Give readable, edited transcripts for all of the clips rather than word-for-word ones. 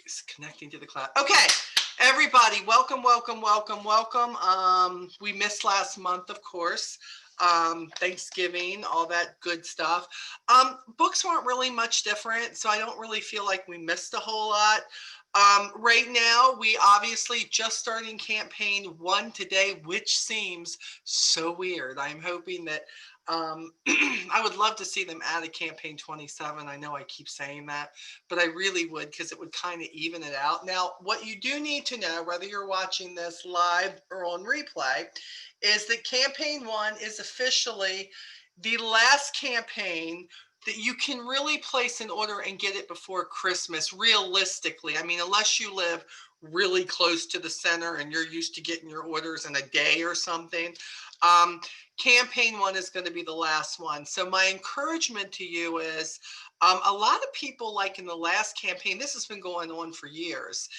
is connecting to the cloud. Okay, everybody, welcome, welcome, welcome, welcome. We missed last month, of course. Thanksgiving, all that good stuff. Books weren't really much different, so I don't really feel like we missed a whole lot. Right now, we obviously just starting campaign 1 today, which seems so weird. I'm hoping that I would love to see them add a campaign 27. I know I keep saying that, but I really would, because it would kind of even it out. Now, what you do need to know, whether you're watching this live or on replay, is that campaign 1 is officially the last campaign that you can really place an order and get it before Christmas, realistically. I mean, unless you live really close to the center and you're used to getting your orders in a day or something. Campaign 1 is going to be the last one. So my encouragement to you is a lot of people, like in the last campaign, this has been going on for years.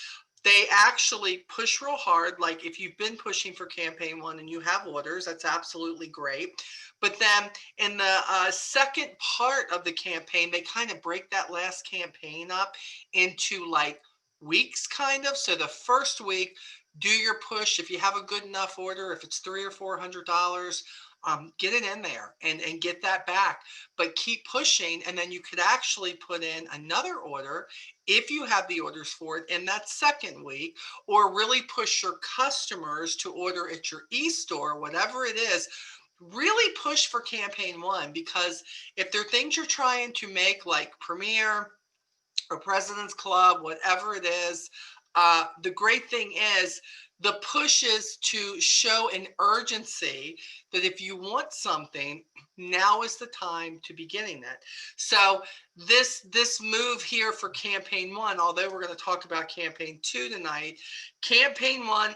They actually push real hard. Like if you've been pushing for campaign 1 and you have orders, that's absolutely great. But then in the second part of the campaign, they kind of break that last campaign up into like weeks, kind of. So the first week, do your push. If you have a good enough order, if it's $300 or $400, get it in there and get that back. But keep pushing, and then you could actually put in another order if you have the orders for it in that second week, or really push your customers to order at your e-store, whatever it is. Really push for campaign 1, because if there are things you're trying to make, like Premier or President's Club, whatever it is, the great thing is the push is to show an urgency that if you want something, now is the time to be getting it. So this move here for campaign 1, although we're going to talk about campaign 2 tonight, campaign 1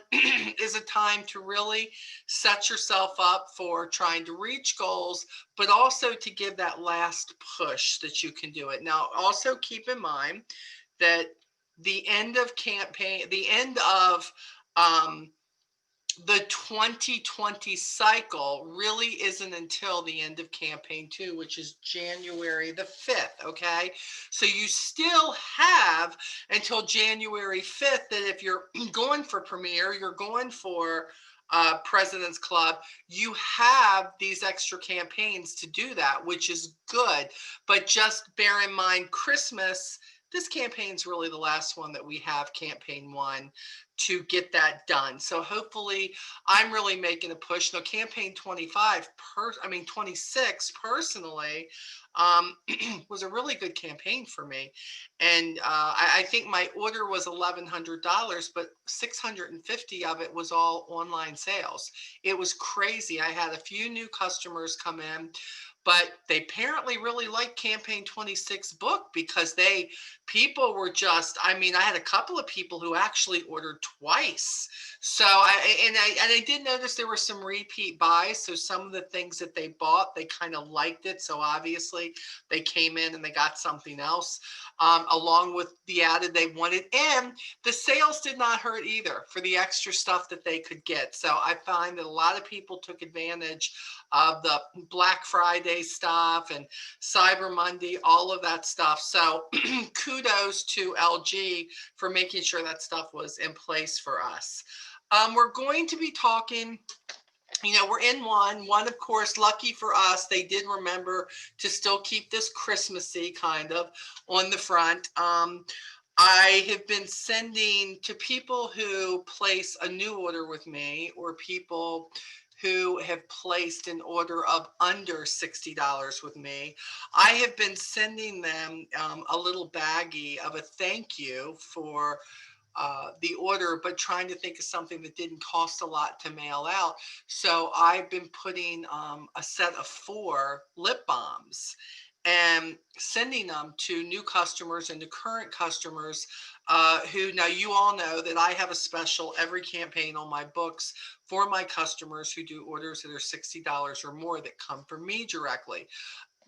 is a time to really set yourself up for trying to reach goals, but also to give that last push that you can do it. Now, also keep in mind that the end of campaign, the end of the 2020 cycle really isn't until the end of campaign 2, which is January the 5th. Okay, so you still have until January 5th that if you're going for Premier, you're going for President's Club, you have these extra campaigns to do that, which is good. But just bear in mind, Christmas, this campaign is really the last one that we have, campaign 1, to get that done. So hopefully I'm really making a push. Now, campaign 26 personally, was a really good campaign for me. And I think my order was $1,100, but 650 of it was all online sales. It was crazy. I had a few new customers come in, but they apparently really liked campaign 26 book, because people were just, I mean, I had a couple of people who actually ordered twice. So I did notice there were some repeat buys. So some of the things that they bought, they kind of liked it. So obviously they came in and they got something else along with the added they wanted. And the sales did not hurt either for the extra stuff that they could get. So I find that a lot of people took advantage of the Black Friday stuff and Cyber Monday, all of that stuff. So kudos to LG for making sure that stuff was in place for us. We're going to be talking, we're in one, of course, lucky for us, they did remember to still keep this Christmassy kind of on the front. I have been sending to people who place a new order with me, or people who have placed an order of under $60 with me. I have been sending them a little baggie of a thank you for the order, but trying to think of something that didn't cost a lot to mail out. So I've been putting a set of 4 lip balms and sending them to new customers and to current customers who, now you all know that I have a special every campaign on my books for my customers who do orders that are $60 or more that come from me directly.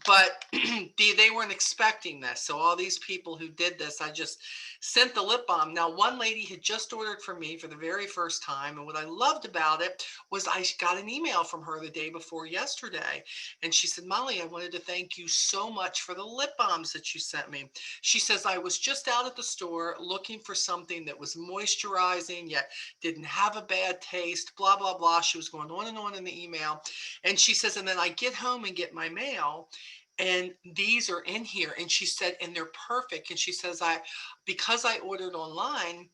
but they weren't expecting this. So all these people who did this, I just sent the lip balm. Now, one lady had just ordered from me for the very first time. And what I loved about it was I got an email from her the day before yesterday. And she said, Molly, I wanted to thank you so much for the lip balms that you sent me. She says, I was just out at the store looking for something that was moisturizing, yet didn't have a bad taste, blah, blah, blah. She was going on and on in the email. And she says, and then I get home and get my mail, and these are in here. And she said, and they're perfect. And she says, because I ordered online,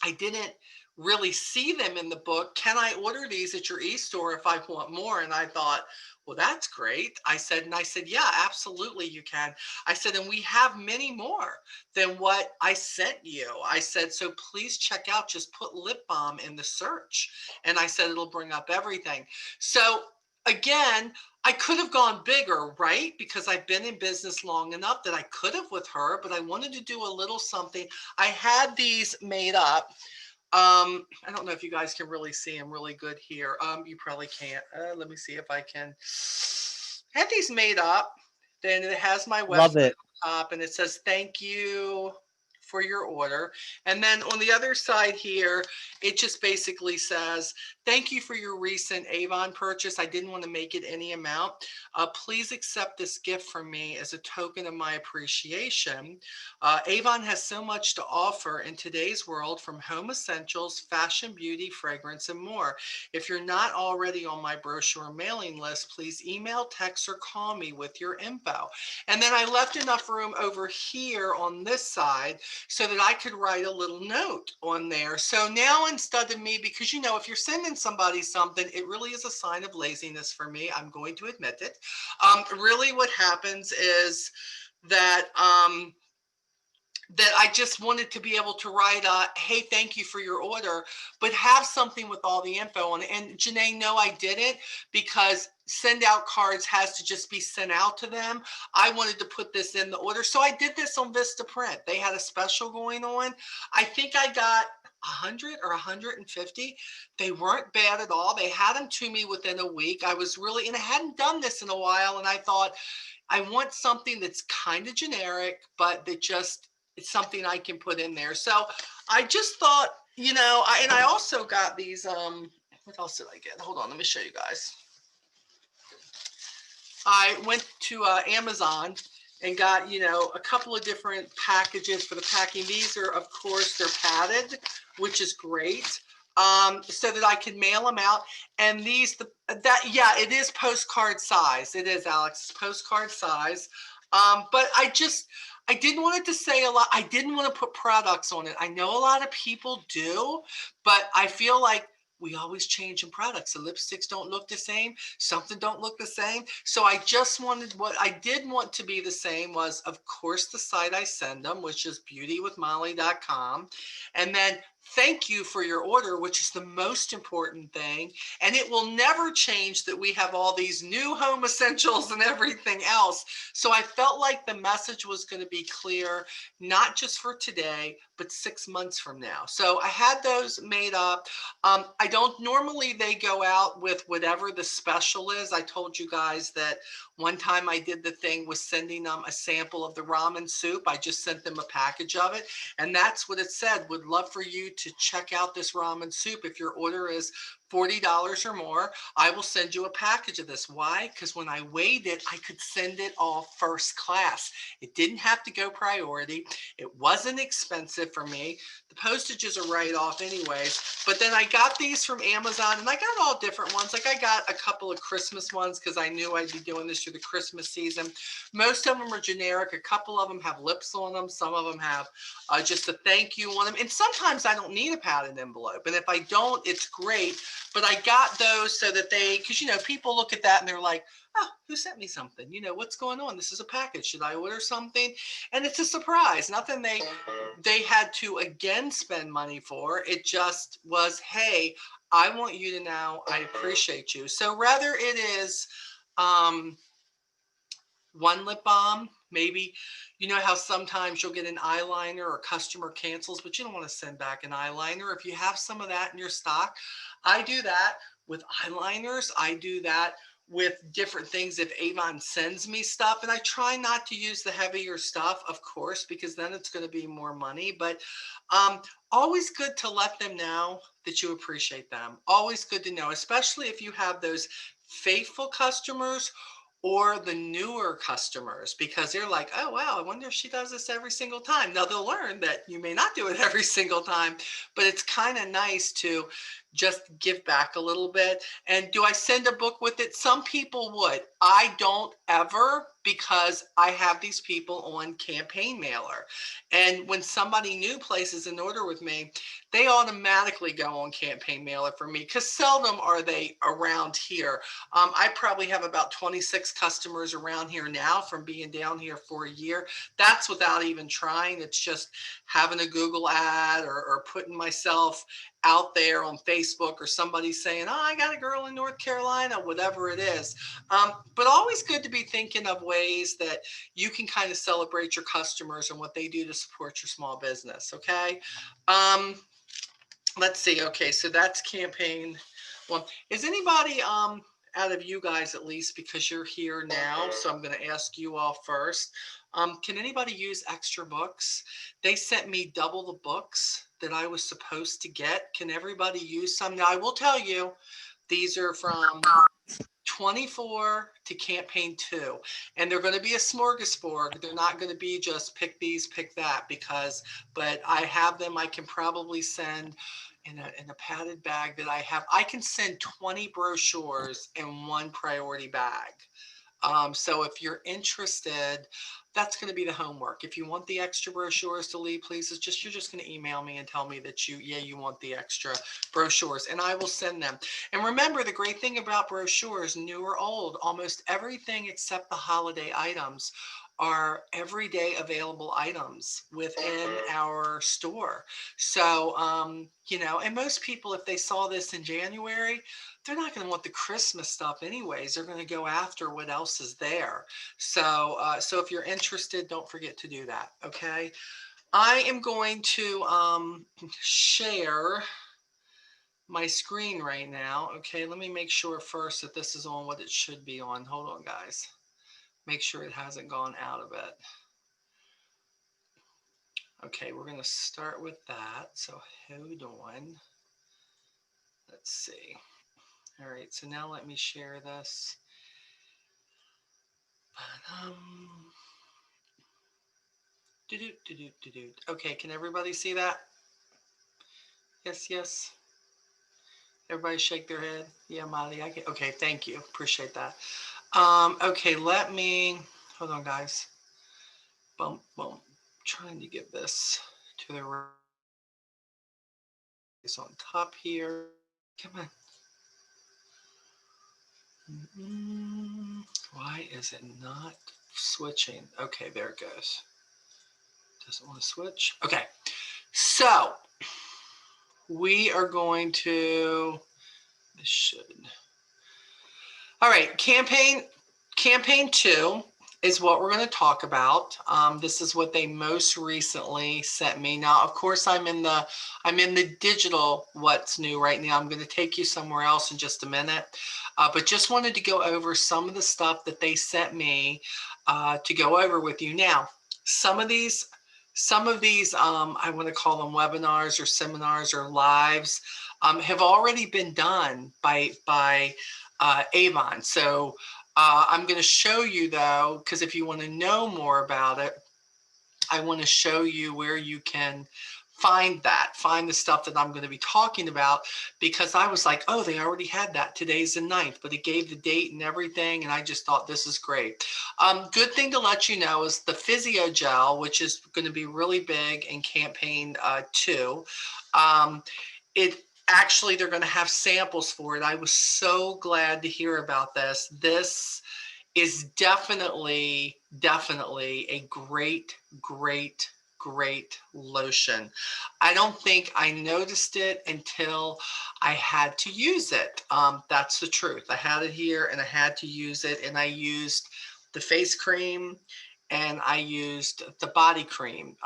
I didn't really see them in the book. Can I order these at your e-store if I want more? And I thought, well, that's great. I said, yeah, absolutely you can. I said, and we have many more than what I sent you. I said, so please check out, just put lip balm in the search. And I said, it'll bring up everything. So again, I could have gone bigger, right? Because I've been in business long enough that I could have with her, but I wanted to do a little something. I had these made up. I don't know if you guys can really see them really good here. You probably can't. Let me see if I can. I had these made up. Then it has my Love website it. on top, and it says thank you for your order. And then on the other side here, it just basically says, thank you for your recent Avon purchase. I didn't want to make it any amount. Please accept this gift from me as a token of my appreciation. Avon has so much to offer in today's world, from home essentials, fashion, beauty, fragrance, and more. If you're not already on my brochure mailing list, please email, text, or call me with your info. And then I left enough room over here on this side so that I could write a little note on there. So now, instead of me, because you know, if you're sending somebody something, it really is a sign of laziness for me. I'm going to admit it. Really what happens is that that I just wanted to be able to write hey, thank you for your order, but have something with all the info on it. And Janae, no, I didn't, because send out cards has to just be sent out to them. I wanted to put this in the order. So I did this on Vistaprint. They had a special going on. I think I got 100 or 150. They weren't bad at all. They had them to me within a week. I was really, and I hadn't done this in a while. And I thought, I want something that's kind of generic, but that just, it's something I can put in there. So I just thought, you know, and I also got these, what else did I get? Hold on, let me show you guys. I went to Amazon and got, you know, a couple of different packages for the packing. These are, of course, they're padded, which is great, so that I can mail them out. And these, yeah, it is postcard size. It is, Alex, postcard size. But I didn't want it to say a lot. I didn't want to put products on it. I know a lot of people do, but I feel like we always change in products. The lipsticks don't look the same. Something don't look the same. So I just wanted, what I did want to be the same was, of course, the site I send them, which is beautywithmolly.com. And then thank you for your order, which is the most important thing. And it will never change that we have all these new home essentials and everything else. So I felt like the message was going to be clear, not just for today, but 6 months from now. So I had those made up. I don't normally, they go out with whatever the special is. I told you guys that one time I did the thing with sending them a sample of the ramen soup. I just sent them a package of it. And that's what it said. Would love for you to check out this ramen soup. If your order is $40 or more, I will send you a package of this. Why? Because when I weighed it, I could send it all first class. It didn't have to go priority. It wasn't expensive for me. The postage is a write-off anyways. But then I got these from Amazon, and I got all different ones. Like I got a couple of Christmas ones because I knew I'd be doing this through the Christmas season. Most of them are generic. A couple of them have lips on them. Some of them have just a thank you on them. And sometimes I don't need a padded envelope. And if I don't, it's great. But I got those so that they, because, you know, people look at that and they're like, oh, who sent me something? You know, what's going on? This is a package. Should I order something? And it's a surprise. Nothing they had to again spend money for. It just was, hey, I want you to know I appreciate you. So rather it is one lip balm, maybe, you know how sometimes you'll get an eyeliner or customer cancels, but you don't want to send back an eyeliner. If you have some of that in your stock, I do that with eyeliners. I do that with different things if Avon sends me stuff. And I try not to use the heavier stuff, of course, because then it's going to be more money. But always good to let them know that you appreciate them. Always good to know, especially if you have those faithful customers or the newer customers, because they're like, oh, wow, I wonder if she does this every single time. Now they'll learn that you may not do it every single time, but it's kind of nice to just give back a little bit. And do I send a book with it? Some people would. I don't ever, because I have these people on campaign mailer. And when somebody new places an order with me, they automatically go on campaign mailer for me, because seldom are they around here. I probably have about 26 customers around here now from being down here for a year. That's without even trying. It's just having a Google ad or putting myself out there on Facebook, or somebody saying, oh, I got a girl in North Carolina, whatever it is. But always good to be thinking of ways that you can kind of celebrate your customers and what they do to support your small business. Okay. Let's see. Okay. So that's campaign one. Is anybody, out of you guys, at least because you're here now, so I'm going to ask you all first. Can anybody use extra books? They sent me double the books that I was supposed to get. Can everybody use some? Now, I will tell you, these are from 24 to campaign 2, and they're going to be a smorgasbord. They're not going to be just pick these, pick that, but I have them. I can probably send in a padded bag that I have. I can send 20 brochures in one priority bag. So if you're interested, that's going to be the homework. If you want the extra brochures to leave, please, you're just going to email me and tell me that you want the extra brochures, and I will send them. And remember, the great thing about brochures, new or old, almost everything except the holiday items are everyday available items within our store. So, and most people, if they saw this in January, they're not going to want the Christmas stuff anyways. They're going to go after what else is there. So if you're interested, don't forget to do that. Okay. I am going to share my screen right now. Okay. Let me make sure first that this is on what it should be on. Hold on, guys. Make sure it hasn't gone out of it. Okay. We're going to start with that. So hold on. Let's see. All right. So now let me share this. Okay, can everybody see that? Yes, yes. Everybody shake their head. Yeah, Molly, I get. Okay, thank you. Appreciate that. Okay, let me. Hold on, guys. Boom, boom. Trying to get this to the right. It's on top here. Come on. Why is it not switching? Okay, there it goes. Doesn't want to switch. Okay, so we are going to. This should. All right, campaign 2 is what we're going to talk about. This is what they most recently sent me. Now, of course, I'm in the digital what's new right now. I'm going to take you somewhere else in just a minute, but just wanted to go over some of the stuff that they sent me to go over with you. Now, some of these, I want to call them webinars or seminars or lives, have already been done by Avon. So I'm going to show you, though, because if you want to know more about it, I want to show you where you can find the stuff that I'm going to be talking about, because I was like, oh, they already had that. Today's the 9th, but it gave the date and everything, and I just thought this is great. Good thing to let you know is the Physiogel, which is going to be really big in campaign 2. Actually, they're going to have samples for it. I was so glad to hear about this. This is definitely a great lotion. I don't think I noticed it until I had to use it. That's the truth. I had it here and I had to use it, and I used the face cream and I used the body cream.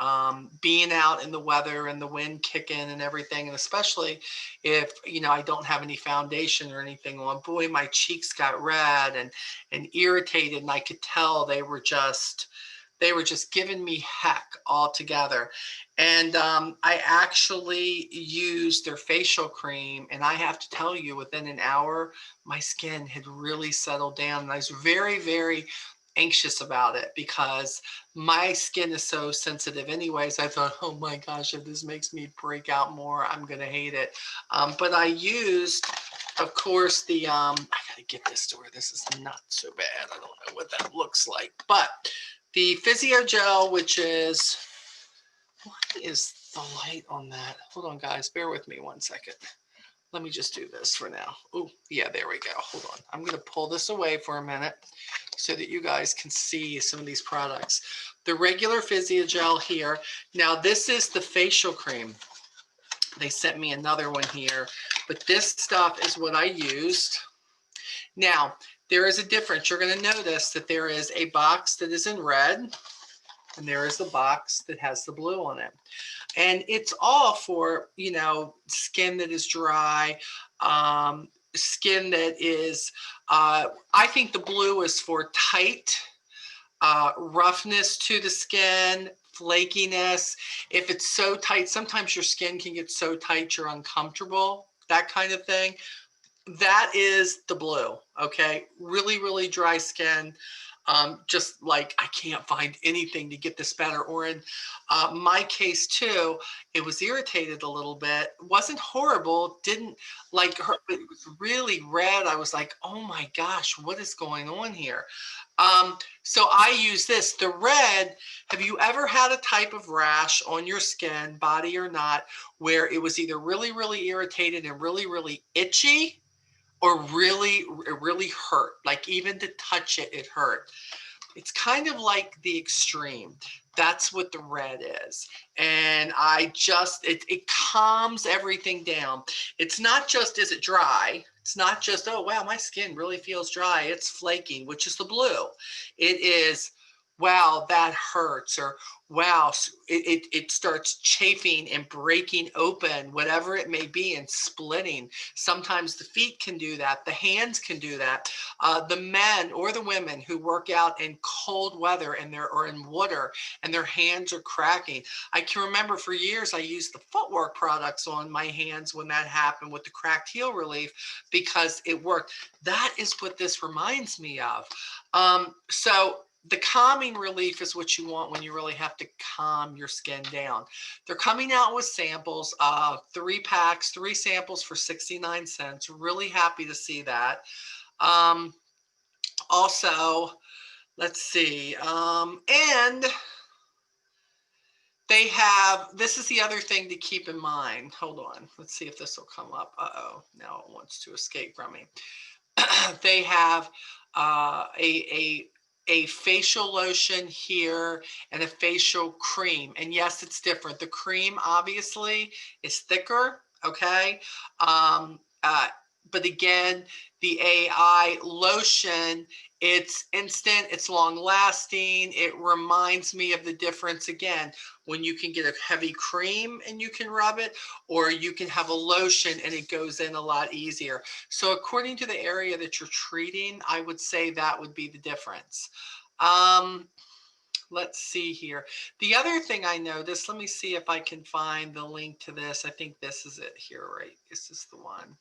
Being out in the weather and the wind kicking and everything, and especially if, you know, I don't have any foundation or anything on, boy, my cheeks got red and irritated, and I could tell they were just giving me heck altogether. And I actually used their facial cream, and I have to tell you, within an hour, my skin had really settled down. And I was very, very anxious about it because my skin is so sensitive anyways. I thought, oh my gosh, if this makes me break out more, I'm gonna hate it. But I used, of course, the I gotta get this to where this is not so bad. I don't know what that looks like, but the Physiogel, which is, what is the light on that? Hold on, guys, bear with me one second. Let me just do this for now. Oh, yeah, there we go. Hold on. I'm going to pull this away for a minute so that you guys can see some of these products. The regular Physiogel here. Now, this is the facial cream. They sent me another one here, but this stuff is what I used. Now, there is a difference. You're going to notice that there is a box that is in red, and there is the box that has the blue on it. And it's all for, you know, skin that is dry, skin that is, I think the blue is for tight, roughness to the skin, flakiness. If it's so tight, sometimes your skin can get so tight you're uncomfortable, that kind of thing. That is the blue, okay? Really, really dry skin. Just like, I can't find anything to get this better. Or in my case too, it was irritated a little bit. It wasn't horrible, didn't like her, but it was really red. I was like, oh my gosh, what is going on here? So I use this, the red. Have you ever had a type of rash on your skin, body or not, where it was either really, really irritated and really, really itchy, or it really hurt? Like, even to touch it, it hurt. It's kind of like the extreme. That's what the red is. And I just, it calms everything down. It's not just, is it dry? It's not just, oh, wow, my skin really feels dry. It's flaking, which is the blue. It is, wow, that hurts, or wow, it starts chafing and breaking open, whatever it may be, and splitting. Sometimes the feet can do that. The hands can do that. The men or the women who work out in cold weather and or in water, and their hands are cracking. I can remember for years I used the footwork products on my hands when that happened with the cracked heel relief, because it worked. That is what this reminds me of. So the calming relief is what you want when you really have to calm your skin down. They're coming out with samples, 3 packs, 3 samples for 69 cents. Really happy to see that. Also, let's see, and they have, this is the other thing to keep in mind. Hold on, let's see if this will come up. Uh-oh, now it wants to escape from me. They have a facial lotion here and a facial cream. And yes, it's different. The cream obviously is thicker, okay? But again, the AI lotion, it's instant, it's long lasting. It reminds me of the difference again, when you can get a heavy cream and you can rub it, or you can have a lotion and it goes in a lot easier. So according to the area that you're treating, I would say that would be the difference. Let's see here. The other thing I noticed, let me see if I can find the link to this. I think this is it here, right? This is the one.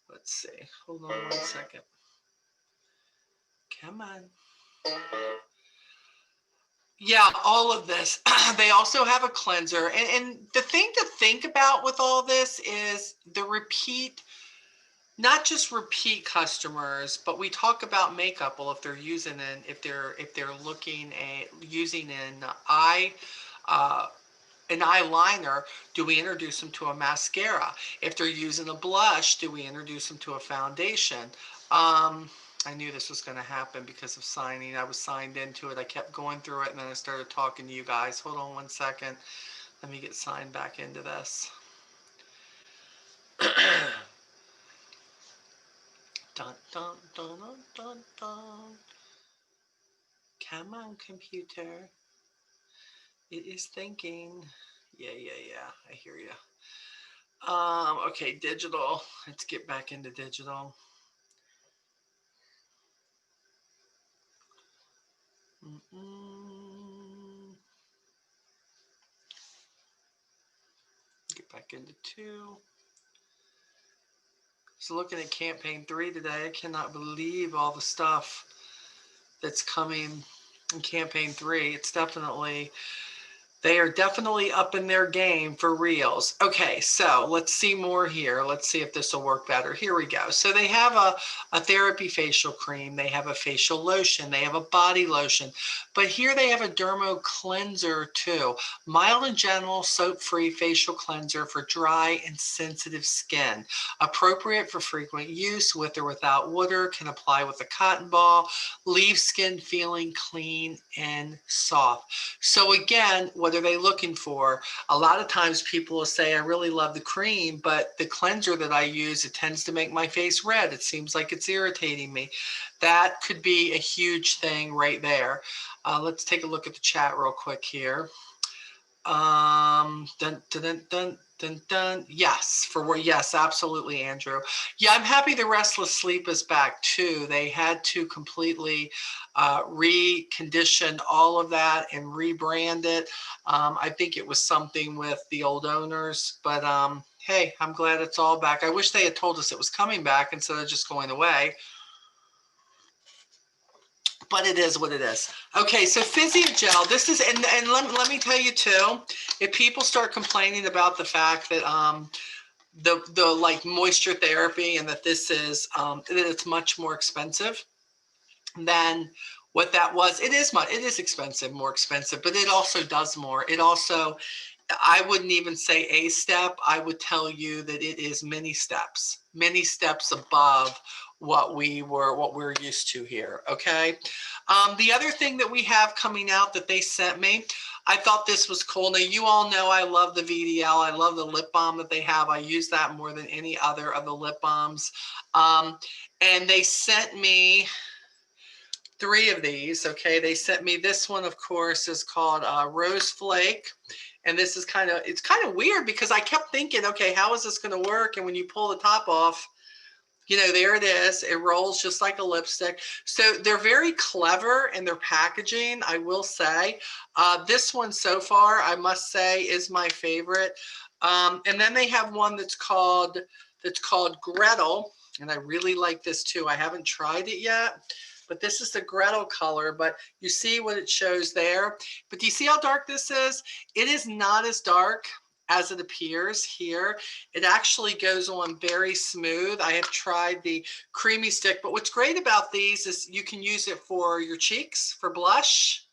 Let's see. Hold on one second. Come on. Yeah, all of this. They also have a cleanser. And the thing to think about with all this is the repeat, not just repeat customers, but we talk about makeup. Well, if they're using if they're looking at using an eyeliner, do we introduce them to a mascara? If they're using a blush, do we introduce them to a foundation? I knew this was going to happen because of signing. I was signed into it. I kept going through it, and then I started talking to you guys. Hold on one second. Let me get signed back into this. Dun, dun, dun, dun, dun, dun. Come on, computer. It is thinking. Yeah. I hear you. Okay, digital. Let's get back into digital. Get back into 2. So looking at campaign 3 today, I cannot believe all the stuff that's coming in campaign 3. It's definitely, they are definitely up in their game for reals. Okay, so let's see more here. Let's see if this will work better. Here we go. So they have a therapy facial cream. They have a facial lotion. They have a body lotion. But here they have a dermo cleanser too. Mild and gentle soap-free facial cleanser for dry and sensitive skin. Appropriate for frequent use with or without water. Can apply with a cotton ball. Leave skin feeling clean and soft. So again, what are they looking for? A lot of times people will say, I really love the cream, but the cleanser that I use, it tends to make my face red. It seems like it's irritating me. That could be a huge thing right there. Let's take a look at the chat real quick here. Dun, dun, dun, dun, dun, dun. Yes, yes, absolutely, Andrew. Yeah, I'm happy the Restless Sleep is back too. They had to completely recondition all of that and rebrand it. I think it was something with the old owners, but hey, I'm glad it's all back. I wish they had told us it was coming back instead of just going away. But it is what it is. Okay, so Physiogel, this is, and let me tell you too, if people start complaining about the fact that the like moisture therapy and that this is, that it's much more expensive than what that was, it is expensive, more expensive, but it also does more. It also, I wouldn't even say a step. I would tell you that it is many steps above what we're used to here. Okay. The other thing that we have coming out that they sent me, I thought this was cool. Now you all know I love the VDL. I love the lip balm that they have. I use that more than any other of the lip balms. And they sent me 3 of these. Okay, they sent me this one, of course, is called Rose Flake. And this is it's kind of weird because I kept thinking, okay, how is this going to work? And when you pull the top off, you know, there it is. It rolls just like a lipstick. So they're very clever in their packaging, I will say. This one so far, I must say, is my favorite. And then they have one that's called Gretel. And I really like this too. I haven't tried it yet, but this is the Gretel color. But you see what it shows there. But do you see how dark this is? It is not as dark as it appears here. It actually goes on very smooth. I have tried the creamy stick, but what's great about these is you can use it for your cheeks, for blush,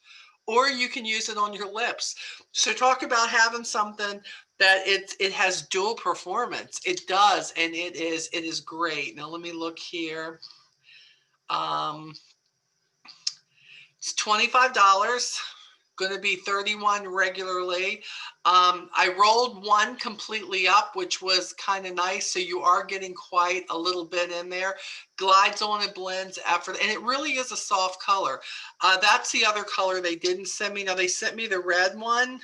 or you can use it on your lips. So talk about having something that it has dual performance. It does, and it is great. Now let me look here. It's $25. Going to be 31 regularly. I rolled one completely up, which was kind of nice. So you are getting quite a little bit in there. Glides on and blends effort. And it really is a soft color. That's the other color they didn't send me. Now they sent me the red one.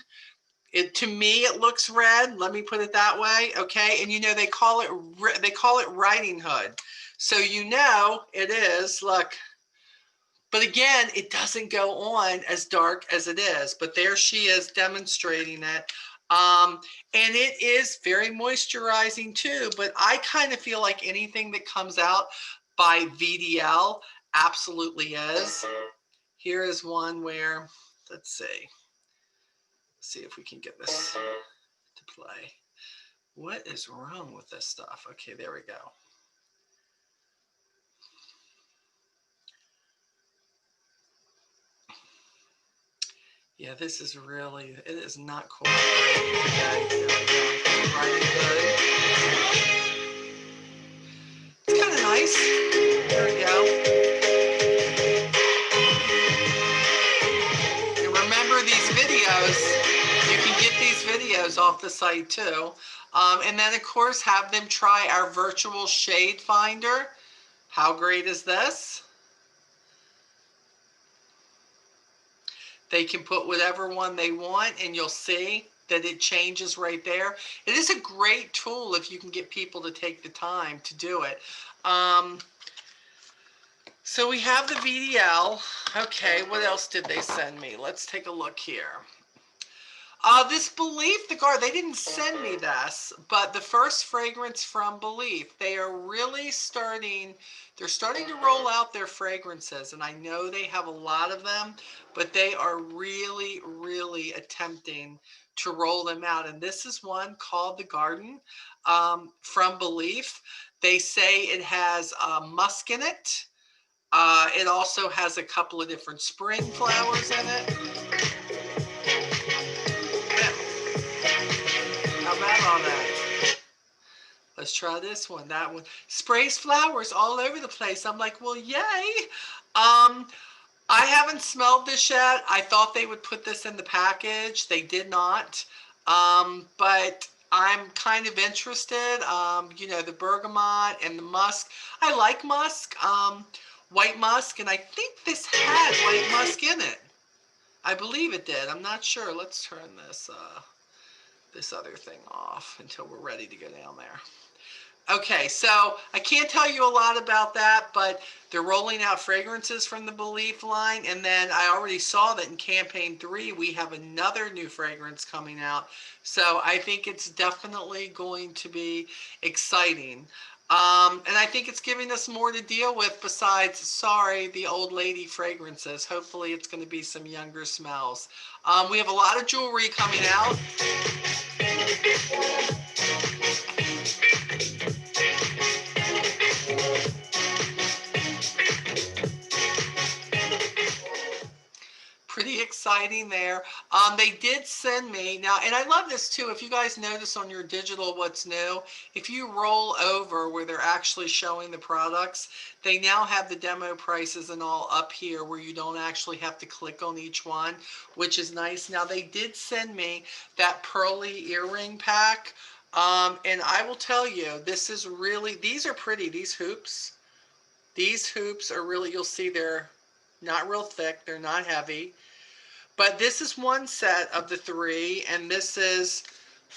To me, it looks red. Let me put it that way. Okay. And you know, they call it Riding Hood. So you know it is, look. But again, it doesn't go on as dark as it is. But there she is demonstrating it. And it is very moisturizing too. But I kind of feel like anything that comes out by VDL absolutely is. Here is one where, let's see if we can get this to play. What is wrong with this stuff? Okay, there we go. Yeah, this is really, it is not cooperating today. There we go. Riding Hood. It's kind of nice. There we go. And remember these videos, you can get these videos off the site too. And then of course have them try our virtual shade finder. How great is this? They can put whatever one they want, and you'll see that it changes right there. It is a great tool if you can get people to take the time to do it. So we have the VDL. Okay, what else did they send me? Let's take a look here. This Belief, the Guard, they didn't send me this, but the first fragrance from Belief, they are really they're starting to roll out their fragrances, and I know they have a lot of them, but they are really, really attempting to roll them out. And this is one called The Garden from Belief. They say it has musk in it. It also has a couple of different spring flowers in it. How about all that? Let's try this one. That one sprays flowers all over the place. I'm like, well, yay. I haven't smelled this yet. I thought they would put this in the package. They did not. But I'm kind of interested. You know, the bergamot and the musk. I like musk, white musk, and I think this had white musk in it. I believe it did. I'm not sure. Let's turn this other thing off until we're ready to go down there. Okay, so I can't tell you a lot about that, but they're rolling out fragrances from the Belief line, and then I already saw that in campaign 3 we have another new fragrance coming out, so I think it's definitely going to be exciting. And I think it's giving us more to deal with besides, sorry, the old lady fragrances. Hopefully it's going to be some younger smells. We have a lot of jewelry coming out. Pretty exciting there. They did send me now, and I love this too. If you guys notice on your digital what's new, if you roll over where they're actually showing the products, they now have the demo prices and all up here where you don't actually have to click on each one, which is nice. Now they did send me that Pearly earring pack, and I will tell you, this is really, these are pretty. These hoops are really, you'll see they're not real thick, they're not heavy. But this is one set of the 3, and this is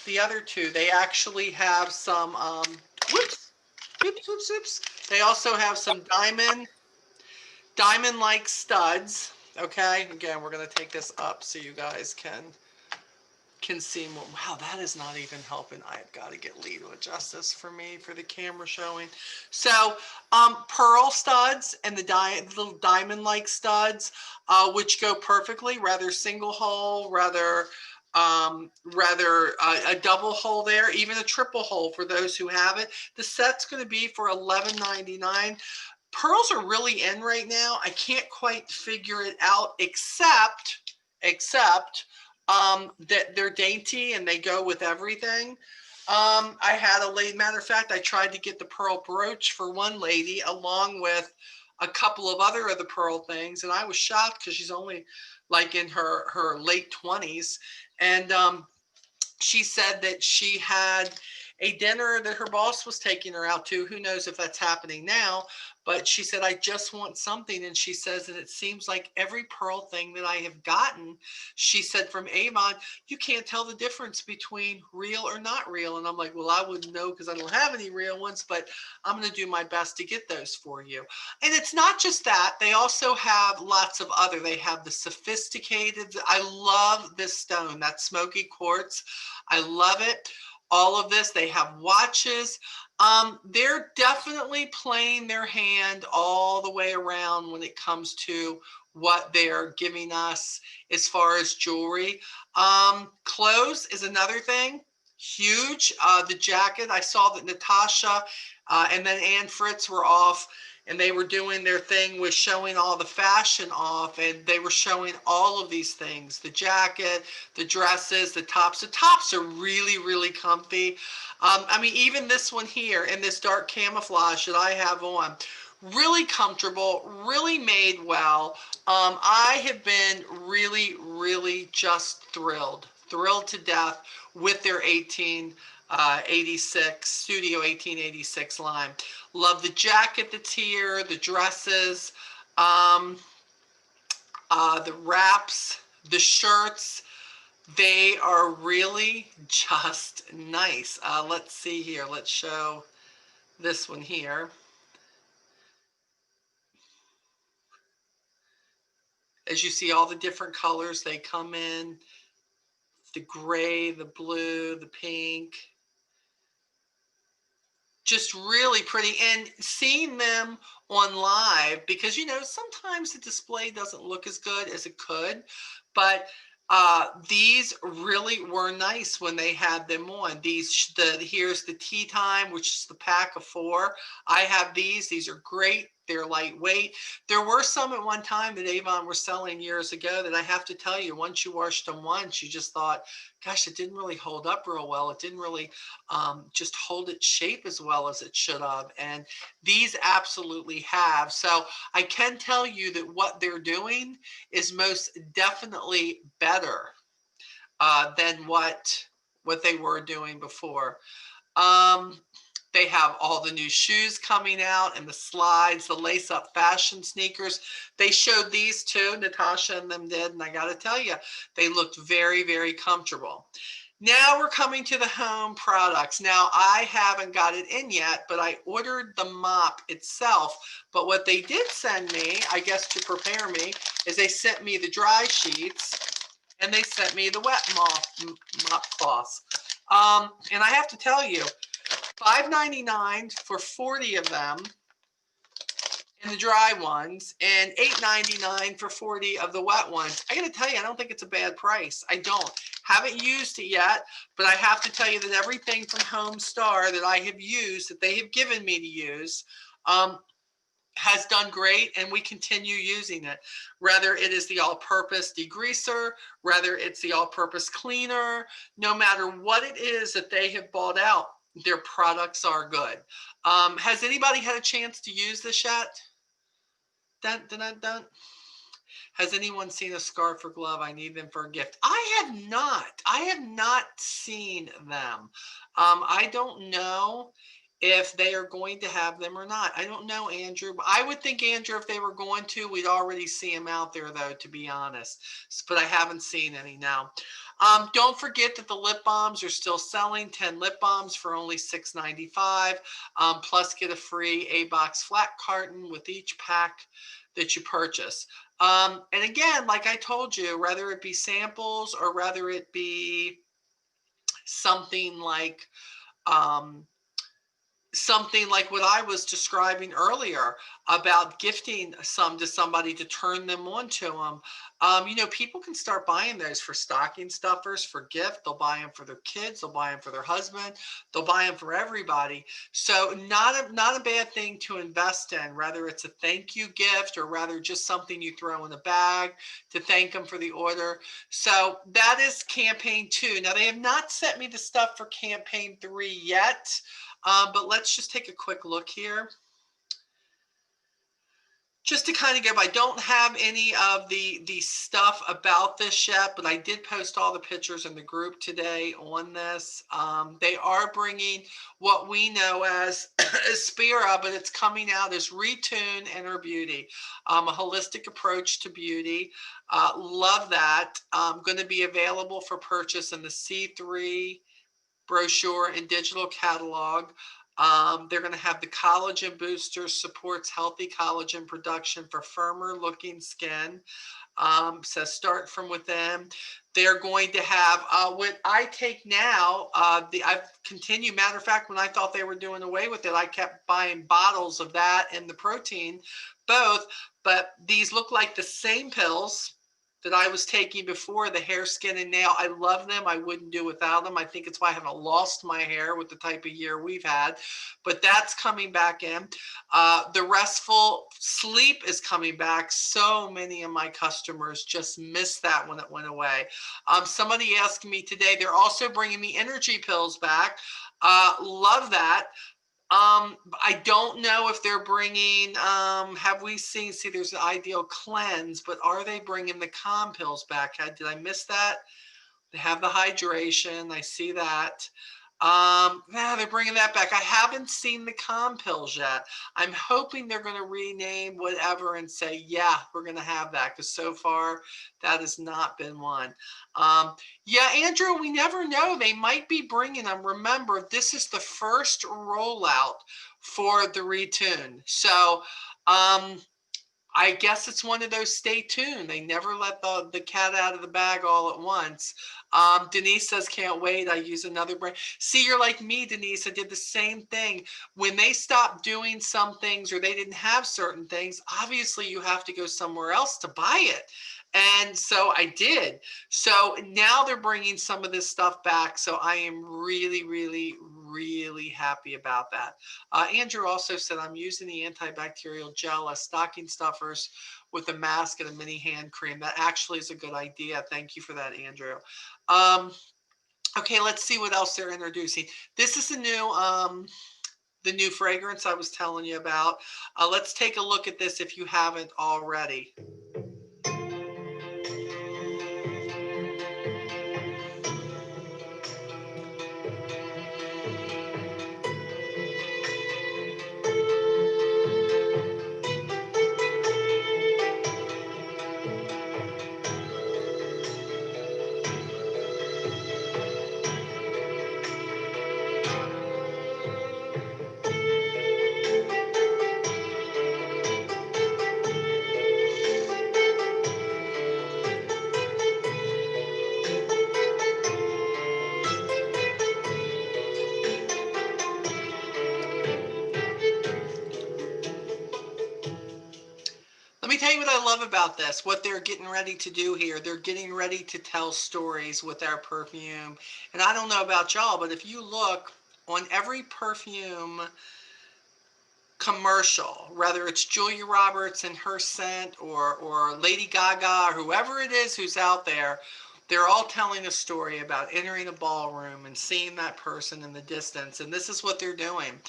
the other 2. They actually have some, whoops. They also have some diamond-like studs. Okay, again, we're going to take this up so you guys can see more. Wow, that is not even helping. I've got to get Lee to adjust this for me for the camera showing. So pearl studs and the little diamond-like studs, which go perfectly, rather single hole, rather a double hole there, even a triple hole for those who have it. The set's going to be for $11.99. Pearls are really in right now. I can't quite figure it out, except that they're dainty and they go with everything. I had a lady, matter of fact, I tried to get the pearl brooch for one lady along with a couple of other of the pearl things, and I was shocked because she's only like in her late 20s, and she said that she had a dinner that her boss was taking her out to. Who knows if that's happening now, but she said, I just want something. And she says that it seems like every pearl thing that I have gotten, she said, from Avon, you can't tell the difference between real or not real. And I'm like, well, I wouldn't know because I don't have any real ones, but I'm going to do my best to get those for you. And it's not just that. They also have lots of other. They have the sophisticated. I love this stone, that smoky quartz. I love it. All of this. They have watches. They're definitely playing their hand all the way around when it comes to what they're giving us as far as jewelry. Clothes is another thing. Huge. The jacket, I saw that Natasha and then Ann Fritz were off, and they were doing their thing with showing all the fashion off, and they were showing all of these things, the jacket, the dresses, the tops. The tops are really, really comfy. I mean, even this one here in this dark camouflage that I have on, really comfortable, really made well. I have been really, really just thrilled to death with their 1886 Studio 1886 line. Love the jacket that's here, the dresses, the wraps, The shirts, they are really just nice. Let's see here. Let's show this one here. As you see, all the different colors they come in, the gray, the blue, the pink, just really pretty. And seeing them on live, because sometimes the display doesn't look as good as it could, but these really were nice when they had them on. Here's the tea time, which is the pack of 4. I have these are great. They're lightweight. There were some at one time that Avon were selling years ago that I have to tell you, once you washed them once, you just thought, gosh, it didn't really hold up real well. It didn't really just hold its shape as well as it should have. And these absolutely have. So I can tell you that what they're doing is most definitely better than what they were doing before. They have all the new shoes coming out and the slides, the lace-up fashion sneakers. They showed these too, Natasha and them did, and I got to tell you, they looked very, very comfortable. Now we're coming to the home products. Now I haven't got it in yet, but I ordered the mop itself. But what they did send me, I guess to prepare me, is they sent me the dry sheets and they sent me the wet mop cloths. And I have to tell you, $5.99 for 40 of them in the dry ones and $8.99 for 40 of the wet ones. I gotta tell you, I don't think it's a bad price. I don't. Haven't used it yet, but I have to tell you that everything from Homestar that I have used, that they have given me to use, has done great, and we continue using it. Whether it is the all-purpose degreaser, whether it's the all-purpose cleaner, no matter what it is that they have bought out, their products are good. Has anybody had a chance to use this yet? Dun, dun, dun, dun. Has anyone seen a scarf or glove? I need them for a gift. I have not. I have not seen them. I don't know if they are going to have them or not. I don't know, Andrew. I would think, Andrew, if they were going to, we'd already see them out there, though, to be honest. But I haven't seen any now. Don't forget that the lip balms are still selling. 10 lip balms for only $6.95. Plus, get a free A-Box flat carton with each pack that you purchase. And again, like I told you, whether it be samples or whether it be something like what I was describing earlier about gifting some to somebody to turn them on to them. People can start buying those for stocking stuffers, for gift. They'll buy them for their kids. They'll buy them for their husband. They'll buy them for everybody. So not a bad thing to invest in, whether it's a thank you gift or rather just something you throw in a bag to thank them for the order. So that is campaign 2. Now, they have not sent me the stuff for campaign 3 yet. But let's just take a quick look here. Just to kind of go, I don't have any of the stuff about this yet, but I did post all the pictures in the group today on this. They are bringing what we know as Aspira, but it's coming out as Retune Inner Beauty, a holistic approach to beauty. Love that. Going to be available for purchase in the C3 brochure and digital catalog. They're going to have the collagen booster, supports healthy collagen production for firmer looking skin. Says start from within. They're going to have what I take now. I've continued. Matter of fact, when I thought they were doing away with it, I kept buying bottles of that and the protein, both. But these look like the same pills that I was taking before, the hair, skin, and nail. I love them. I wouldn't do without them. I think it's why I haven't lost my hair with the type of year we've had. But that's coming back in. The restful sleep is coming back. So many of my customers just missed that when it went away. Somebody asked me today, they're also bringing the energy pills back. Love that. I don't know if they're bringing, have we seen, see there's an ideal cleanse, but are they bringing the calm pills back? Did I miss that? They have the hydration. I see that. They're bringing that back. I haven't seen the calm pills yet. I'm hoping they're going to rename whatever and say, yeah, we're going to have that, because so far that has not been one. Yeah, Andrew, we never know. They might be bringing them. Remember, this is the first rollout for the retune. So, I guess it's one of those stay tuned. They never let the cat out of the bag all at once. Denise says, can't wait. I use another brand. See, you're like me, Denise. I did the same thing. When they stopped doing some things or they didn't have certain things, obviously you have to go somewhere else to buy it. And so I did. So now they're bringing some of this stuff back. So I am really, really, really happy about that. Andrew also said, I'm using the antibacterial gel as stocking stuffers with a mask and a mini hand cream. That actually is a good idea. Thank you for that, Andrew. Okay, let's see what else they're introducing. This is the new fragrance I was telling you about. Let's take a look at this if you haven't already. Let me tell you what I love about this, what they're getting ready to do here. They're getting ready to tell stories with our perfume. And I don't know about y'all, but if you look on every perfume commercial, whether it's Julia Roberts and her scent or Lady Gaga or whoever it is who's out there, they're all telling a story about entering a ballroom and seeing that person in the distance. And this is what they're doing.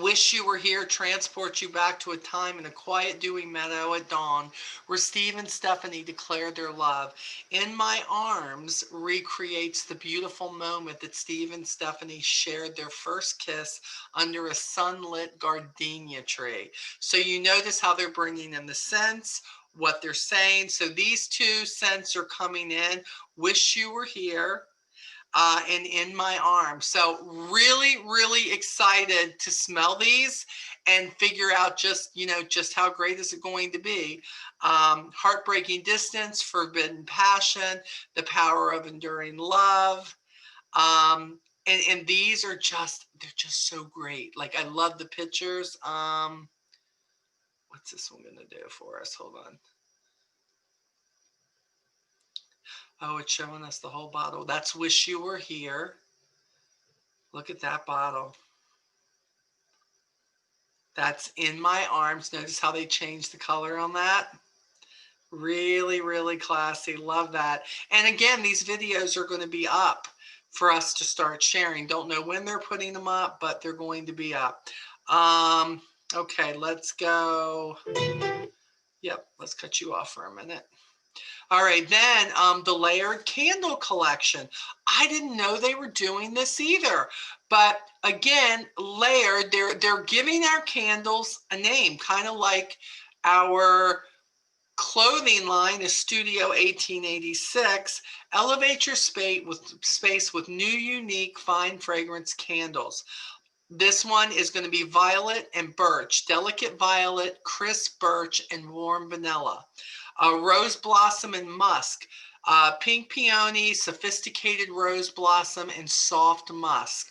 Wish you were here, transport you back to a time in a quiet dewy meadow at dawn where Steve and Stephanie declared their love. In My Arms recreates the beautiful moment that Steve and Stephanie shared their first kiss under a sunlit gardenia tree. So you notice how they're bringing in the scents, what they're saying. So these two scents are coming in. Wish You Were Here, and In My Arms. So really, really excited to smell these and figure out just how great is it going to be. Heartbreaking Distance, Forbidden Passion, The Power of Enduring Love. And these are they're just so great. Like, I love the pictures. What's this one going to do for us? Hold on. Oh, it's showing us the whole bottle. That's Wish You Were Here. Look at that bottle. That's In My Arms. Notice how they changed the color on that. Really, really classy. Love that. And again, these videos are going to be up for us to start sharing. Don't know when they're putting them up, but they're going to be up. Okay, let's go. Yep, let's cut you off for a minute. All right, then the layered candle collection. I didn't know they were doing this either. But again, layered, they're giving our candles a name, kind of like our clothing line is Studio 1886. Elevate your space with new, unique, fine fragrance candles. This one is going to be violet and birch, delicate violet, crisp birch, and warm vanilla. Rose blossom and musk, pink peony, sophisticated rose blossom, and soft musk.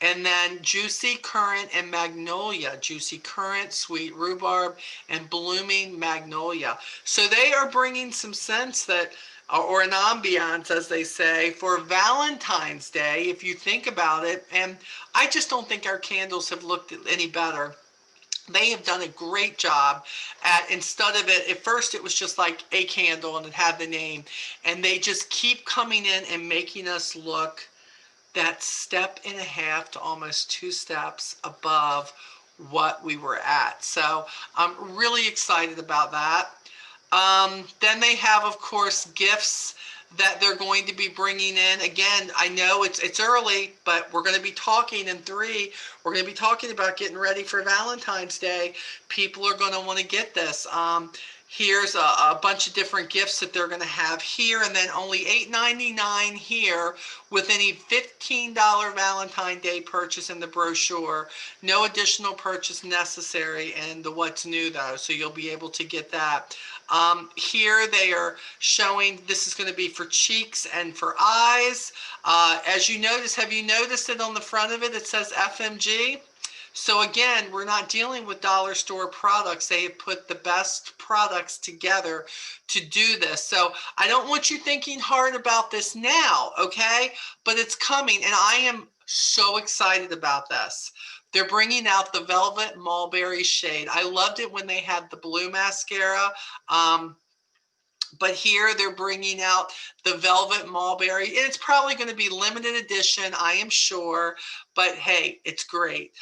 And then juicy currant and magnolia, juicy currant, sweet rhubarb, and blooming magnolia. So they are bringing some scents that, or an ambiance, as they say, for Valentine's Day, if you think about it. And I just don't think our candles have looked any better. They have done a great job at, instead of it, at first it was just like a candle and it had the name, and they just keep coming in and making us look that step and a half to almost 2 steps above what we were at. So I'm really excited about that. Then they have, of course, gifts that they're going to be bringing in. Again, I know it's early, but we're going to be talking in 3. We're going to be talking about getting ready for Valentine's Day. People are going to want to get this. Here's a bunch of different gifts that they're going to have here, and then only $8.99 here with any $15 Valentine's Day purchase in the brochure. No additional purchase necessary in the What's New though, so you'll be able to get that. Here they are showing this is going to be for cheeks and for eyes. As you notice, have you noticed it on the front of it? It says FMG. So again, we're not dealing with dollar store products. They have put the best products together to do this. So I don't want you thinking hard about this now, okay? But it's coming, and I am so excited about this. They're bringing out the Velvet Mulberry shade. I loved it when they had the blue mascara. But here they're bringing out the Velvet Mulberry, and it's probably going to be limited edition, I am sure, but hey, it's great.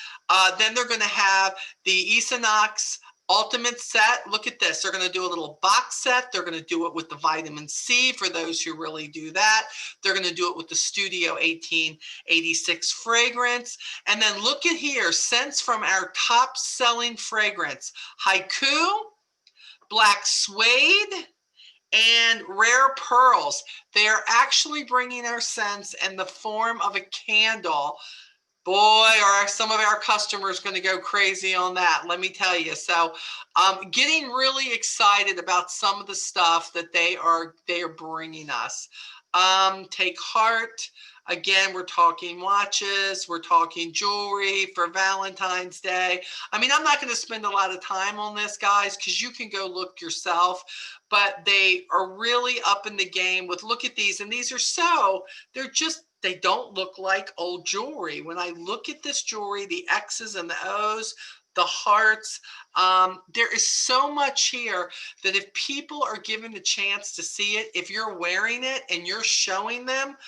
Then they're going to have the Esa Knox Ultimate Set. Look at this. They're going to do a little box set. They're going to do it with the vitamin C for those who really do that. They're going to do it with the Studio 1886 fragrance. And then look at here, scents from our top selling fragrance, Haiku, Black Suede, and Rare Pearls. They are actually bringing our scents in the form of a candle. Boy, are some of our customers going to go crazy on that, let me tell you. So getting really excited about some of the stuff that they are bringing us. Take heart. Again, we're talking watches, we're talking jewelry for Valentine's Day. I mean, I'm not going to spend a lot of time on this, guys, because you can go look yourself, but they are really up in the game with, look at these, and these are they don't look like old jewelry. When I look at this jewelry, the X's and the O's, the hearts, there is so much here that if people are given the chance to see it, if you're wearing it and you're showing them,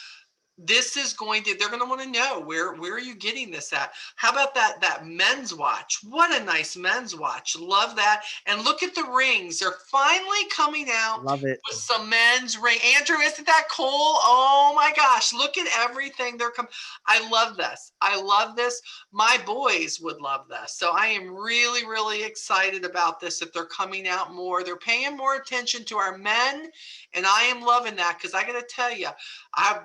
this is they're going to want to know where are you getting this at. How about that men's watch? What a nice men's watch. Love that. And look at the rings. They're finally coming out. Love it. With some men's ring. Andrew, isn't that cool? Oh my gosh, look at everything I love this. I love this. My boys would love this. So I am really, really excited about this, that they're coming out more. They're paying more attention to our men, and I am loving that, because I got to tell you, I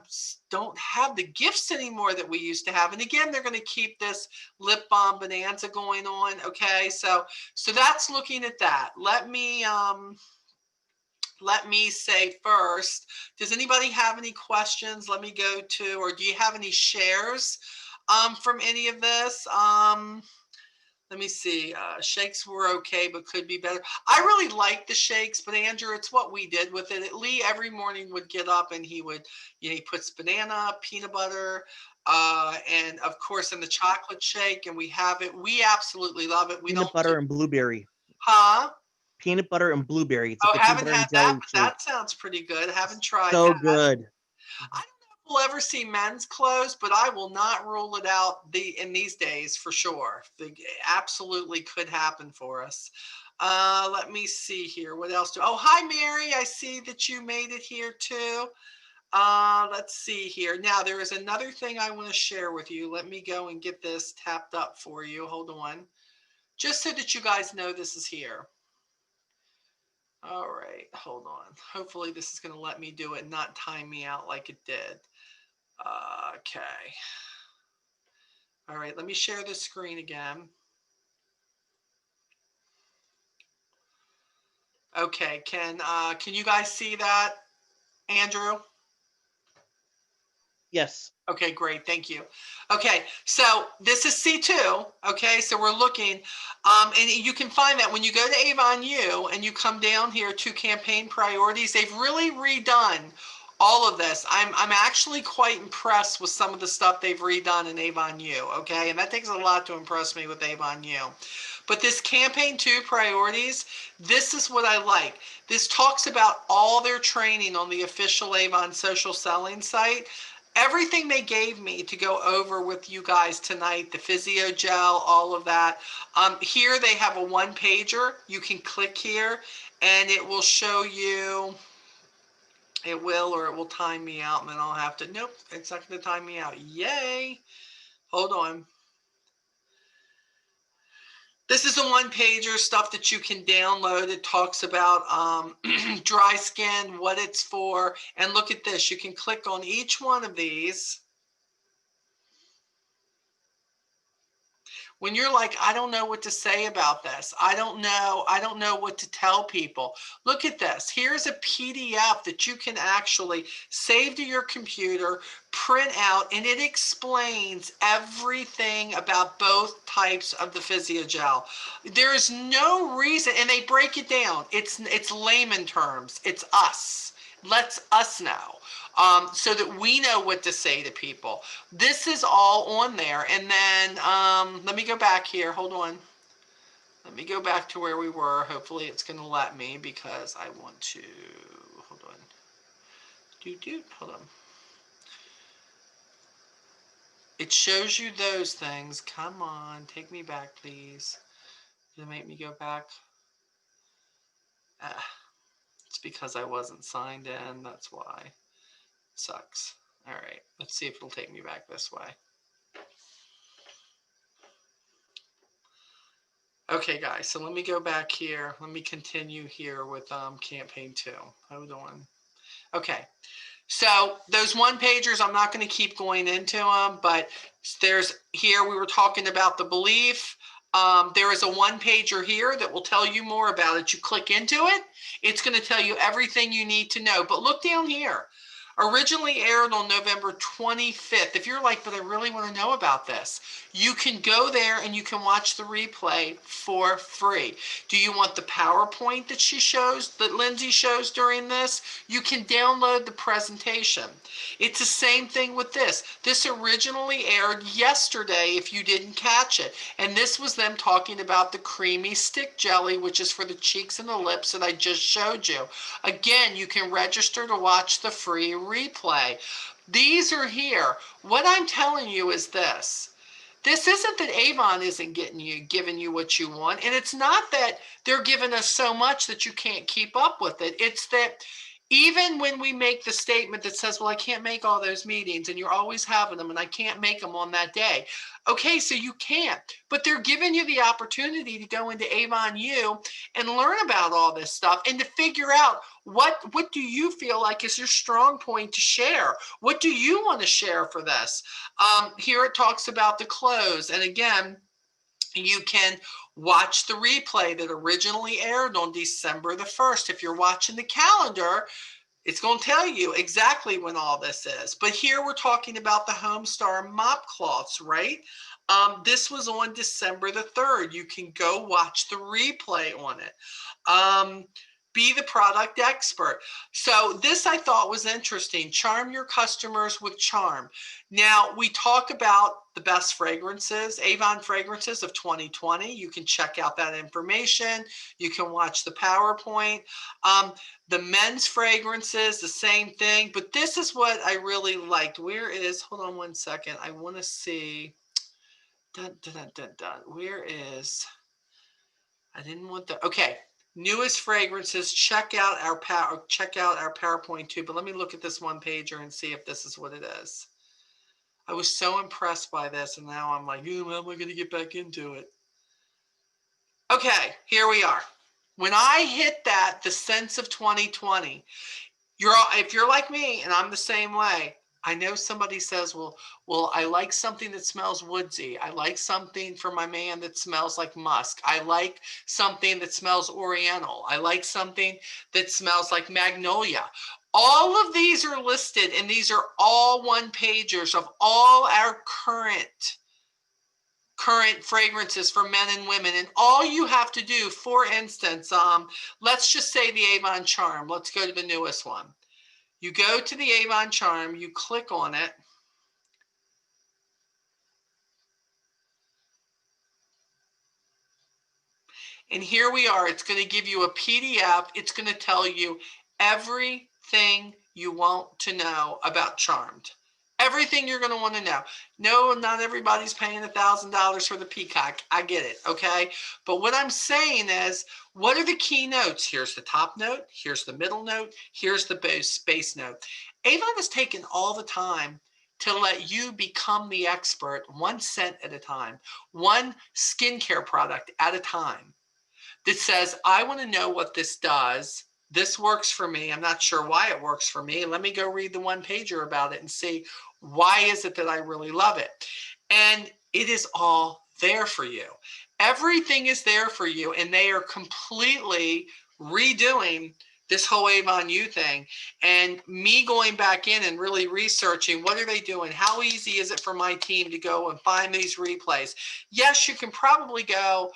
don't have the gifts anymore that we used to have. And again, they're going to keep this lip balm bonanza going on. Okay, so that's looking at that. Let me say first, does anybody have any questions? Let me go to, or do you have any shares from any of this? Let me see. Shakes were okay, but could be better. I really like the shakes, but Andrew, it's what we did with it. Lee every morning would get up and he would, he puts banana, peanut butter, and of course in the chocolate shake, and we have it. We absolutely love it. Peanut butter and blueberry. Huh? Peanut butter and blueberry. It's haven't had that, but that sounds pretty good. I haven't tried so that. Good. I don't know if we'll ever see men's clothes, but I will not rule it out in these days for sure. It absolutely could happen for us. Let me see here. What else hi, Mary. I see that you made it here too. Let's see here. Now, there is another thing I want to share with you. Let me go and get this tapped up for you. Hold on. Just so that you guys know this is here. All right, hold on. Hopefully this is going to let me do it and not time me out like it did. Okay. All right, let me share the screen again. Okay, can you guys see that, Andrew? Yes. Okay, great. Thank you. Okay, so this is C2. Okay, so we're looking, and you can find that when you go to AvonU and you come down here to campaign priorities. They've really redone all of this. I'm actually quite impressed with some of the stuff they've redone in AvonU. Okay, and that takes a lot to impress me with AvonU. But this campaign 2 priorities, this is what I like. This talks about all their training on the official Avon social selling site. Everything they gave me to go over with you guys tonight, the Physiogel, all of that. Here they have a 1-pager. You can click here and it will show you It will, or it will time me out, and then I'll have to, nope, it's not going to time me out. Yay. Hold on. This is a one-pager, stuff that you can download. It talks about dry skin, what it's for, and look at this. You can click on each one of these. When you're like, I don't know what to say about this. I don't know what to tell people. Look at this. Here's a PDF that you can actually save to your computer, print out, and it explains everything about both types of the Physiogel. There is no reason, and they break it down. It's layman terms. It's us. Lets us know. So that we know what to say to people. This is all on there. And then let me go back here. Hold on. Let me go back to where we were. Hopefully it's going to let me because I want to. Hold on. Hold on. It shows you those things. Come on. Take me back, please. Did it make me go back? It's because I wasn't signed in. That's why. Sucks. All right, let's see if it'll take me back this way. Okay, guys, so let me go back here. Let me continue here with campaign 2. Hold on. Okay, so those one-pagers, I'm not going to keep going into them, but there's here we were talking about the belief. There is a one-pager here that will tell you more about it. You click into it, it's going to tell you everything you need to know. But look down here. Originally aired on November 25th. If you're like, but I really want to know about this, you can go there and you can watch the replay for free. Do you want the PowerPoint that she shows, that Lindsay shows during this? You can download the presentation. It's the same thing with this. This originally aired yesterday if you didn't catch it. And this was them talking about the creamy stick jelly, which is for the cheeks and the lips that I just showed you. Again, you can register to watch the free replay. These are here. What I'm telling you is this. This isn't that Avon isn't giving you what you want, and it's not that they're giving us so much that you can't keep up with it. It's that even when we make the statement that says, well, I can't make all those meetings and you're always having them and I can't make them on that day. Okay, so you can't, but they're giving you the opportunity to go into AvonU and learn about all this stuff and to figure out what do you feel like is your strong point to share? What do you want to share for this? Here it talks about the close. And again, you can watch the replay that originally aired on December the 1st. If you're watching the calendar, it's going to tell you exactly when all this is. But here we're talking about the Homestar mop cloths, right? This was on December the 3rd. You can go watch the replay on it. Be the product expert. So this I thought was interesting. Charm your customers with charm. Now we talk about the best fragrances, Avon fragrances of 2020. You can check out that information. You can watch the PowerPoint. The men's fragrances, the same thing. But this is what I really liked. Where is, hold on one second. I want to see. Dun, dun, dun, dun, dun. Where is, I didn't want the, okay. Newest fragrances, check out our PowerPoint too, but let me look at this one pager and see if this is what it is. I was so impressed by this, and now I'm like, how am I going to get back into it? Okay, here we are. When I hit that, the sense of 2020, if you're like me, and I'm the same way, I know somebody says, well, I like something that smells woodsy. I like something for my man that smells like musk. I like something that smells oriental. I like something that smells like magnolia. All of these are listed, and these are all one-pagers of all our current fragrances for men and women. And all you have to do, for instance, let's just say the Avon Charm. Let's go to the newest one. You go to the Avon Charm, you click on it. And here we are. It's going to give you a PDF. It's going to tell you everything you want to know about Charmed. Everything you're going to want to know. No, not everybody's paying $1,000 for the Peacock. I get it, okay? But what I'm saying is, what are the key notes? Here's the top note. Here's the middle note. Here's the base note. Avon has taken all the time to let you become the expert one scent at a time, one skincare product at a time, that says, I want to know what this does. This works for me. I'm not sure why it works for me. Let me go read the one pager about it and see why is it that I really love it. And it is all there for you. Everything is there for you, and they are completely redoing this whole AvonU thing, and me going back in and really researching what are they doing, how easy is it for my team to go and find these replays. Yes, you can probably go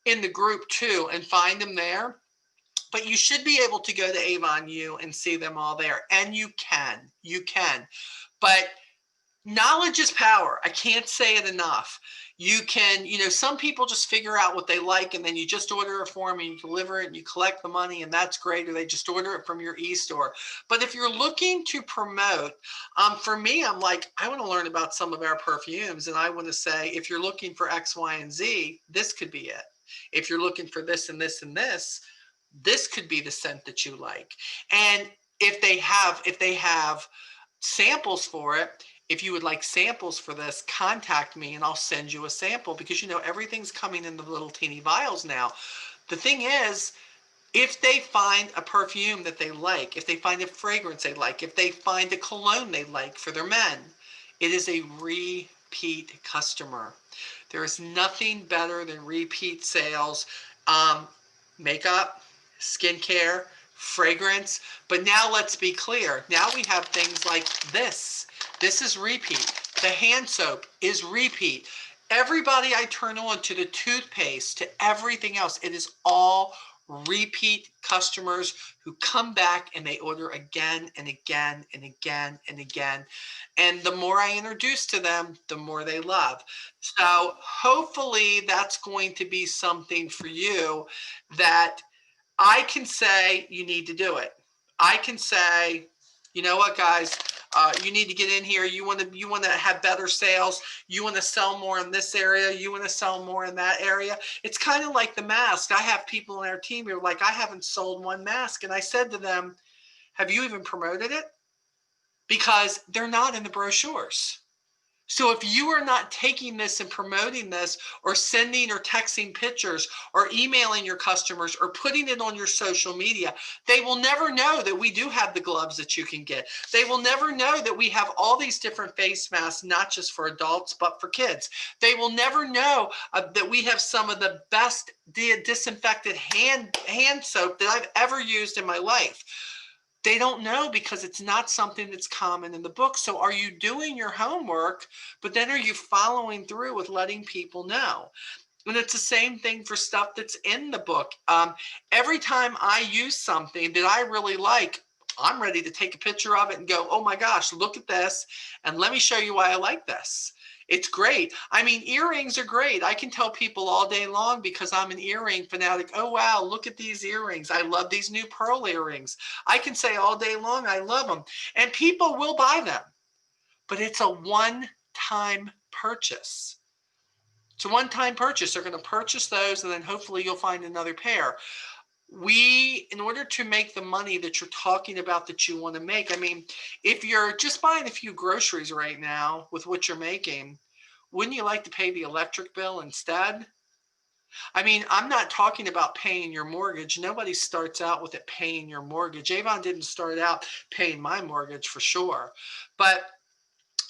in the group too and find them there, but you should be able to go to AvonU and see them all there. And you can, but knowledge is power. I can't say it enough. You can, some people just figure out what they like, and then you just order it for them and you deliver it and you collect the money, and that's great. Or they just order it from your e-store. But if you're looking to promote, for me, I'm like, I want to learn about some of our perfumes, and I want to say, if you're looking for X, Y, and Z, this could be it. If you're looking for this and this and this could be the scent that you like. And if they have samples for it, if you would like samples for this, contact me and I'll send you a sample, because everything's coming in the little teeny vials now. The thing is, if they find a perfume that they like, if they find a fragrance they like, if they find a cologne they like for their men, it is a repeat customer. There is nothing better than repeat sales. Makeup, skincare, fragrance. But now let's be clear. Now we have things like this. This is repeat. The hand soap is repeat. Everybody I turn on, to the toothpaste, to everything else, it is all repeat customers who come back and they order again and again and again and again. And the more I introduce to them, the more they love. So hopefully that's going to be something for you that I can say you need to do it. I can say, you know what, guys, you need to get in here. You want to have better sales. You want to sell more in this area. You want to sell more in that area. It's kind of like the mask. I have people in our team who are like, I haven't sold one mask. And I said to them, have you even promoted it? Because they're not in the brochures. So if you are not taking this and promoting this, or sending or texting pictures, or emailing your customers, or putting it on your social media, they will never know that we do have the gloves that you can get. They will never know that we have all these different face masks, not just for adults, but for kids. They will never know that we have some of the best disinfected hand soap that I've ever used in my life. They don't know, because it's not something that's common in the book. So are you doing your homework, but then are you following through with letting people know? And it's the same thing for stuff that's in the book. Every time I use something that I really like, I'm ready to take a picture of it and go, oh my gosh, look at this. And let me show you why I like this. It's great. I mean, earrings are great. I can tell people all day long, because I'm an earring fanatic. Oh, wow, look at these earrings. I love these new pearl earrings. I can say all day long, I love them. And people will buy them. But it's a one-time purchase. It's a one-time purchase. They're going to purchase those, and then hopefully you'll find another pair. In order to make the money that you're talking about that you want to make, I mean, if you're just buying a few groceries right now with what you're making, wouldn't you like to pay the electric bill instead? I mean, I'm not talking about paying your mortgage. Nobody starts out with it paying your mortgage. Avon didn't start out paying my mortgage for sure. But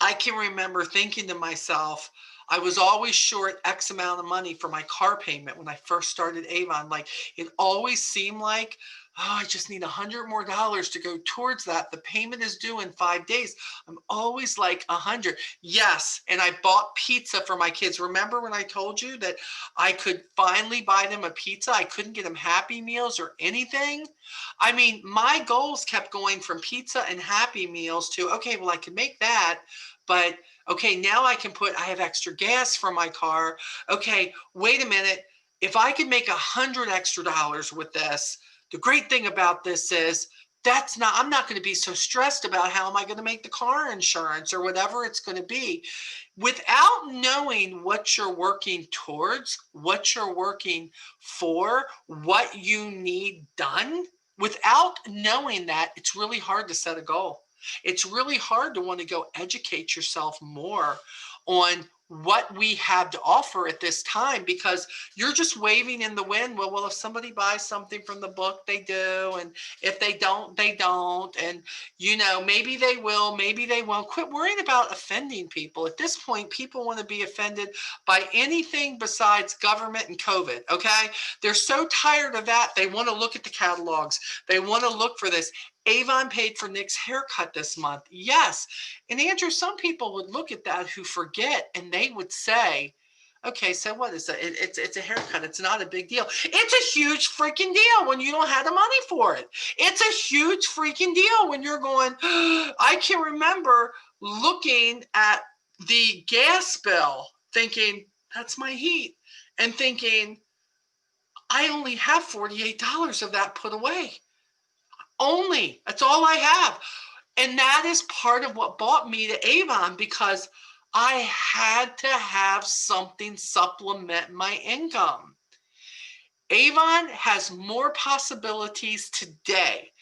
I can remember thinking to myself, I was always short X amount of money for my car payment when I first started Avon. Like, it always seemed like, oh, I just need $100 more to go towards that. The payment is due in 5 days. I'm always like 100. Yes. And I bought pizza for my kids. Remember when I told you that I could finally buy them a pizza? I couldn't get them Happy Meals or anything. I mean, my goals kept going from pizza and Happy Meals to, okay, well, I can make that, but okay, now I have extra gas for my car. Okay, wait a minute. If I could make $100 extra with this, the great thing about this is I'm not going to be so stressed about how am I going to make the car insurance or whatever it's going to be. Without knowing what you're working towards, what you're working for, what you need done, without knowing that, it's really hard to set a goal. It's really hard to want to go educate yourself more on what we have to offer at this time, because you're just waving in the wind. Well, if somebody buys something from the book, they do. And if they don't, they don't. And, maybe they will, maybe they won't. Quit worrying about offending people. At this point, people want to be offended by anything besides government and COVID, okay? They're so tired of that. They want to look at the catalogs. They want to look for this. Avon paid for Nick's haircut this month. Yes. And Andrew, some people would look at that who forget, and they would say, okay, so what is it? It's a haircut. It's not a big deal. It's a huge freaking deal when you don't have the money for it. It's a huge freaking deal when you're going, I can remember looking at the gas bill thinking, that's my heat, and thinking, I only have $48 of that put away. Only. That's all I have. And that is part of what brought me to Avon, because I had to have something supplement my income. Avon has more possibilities today,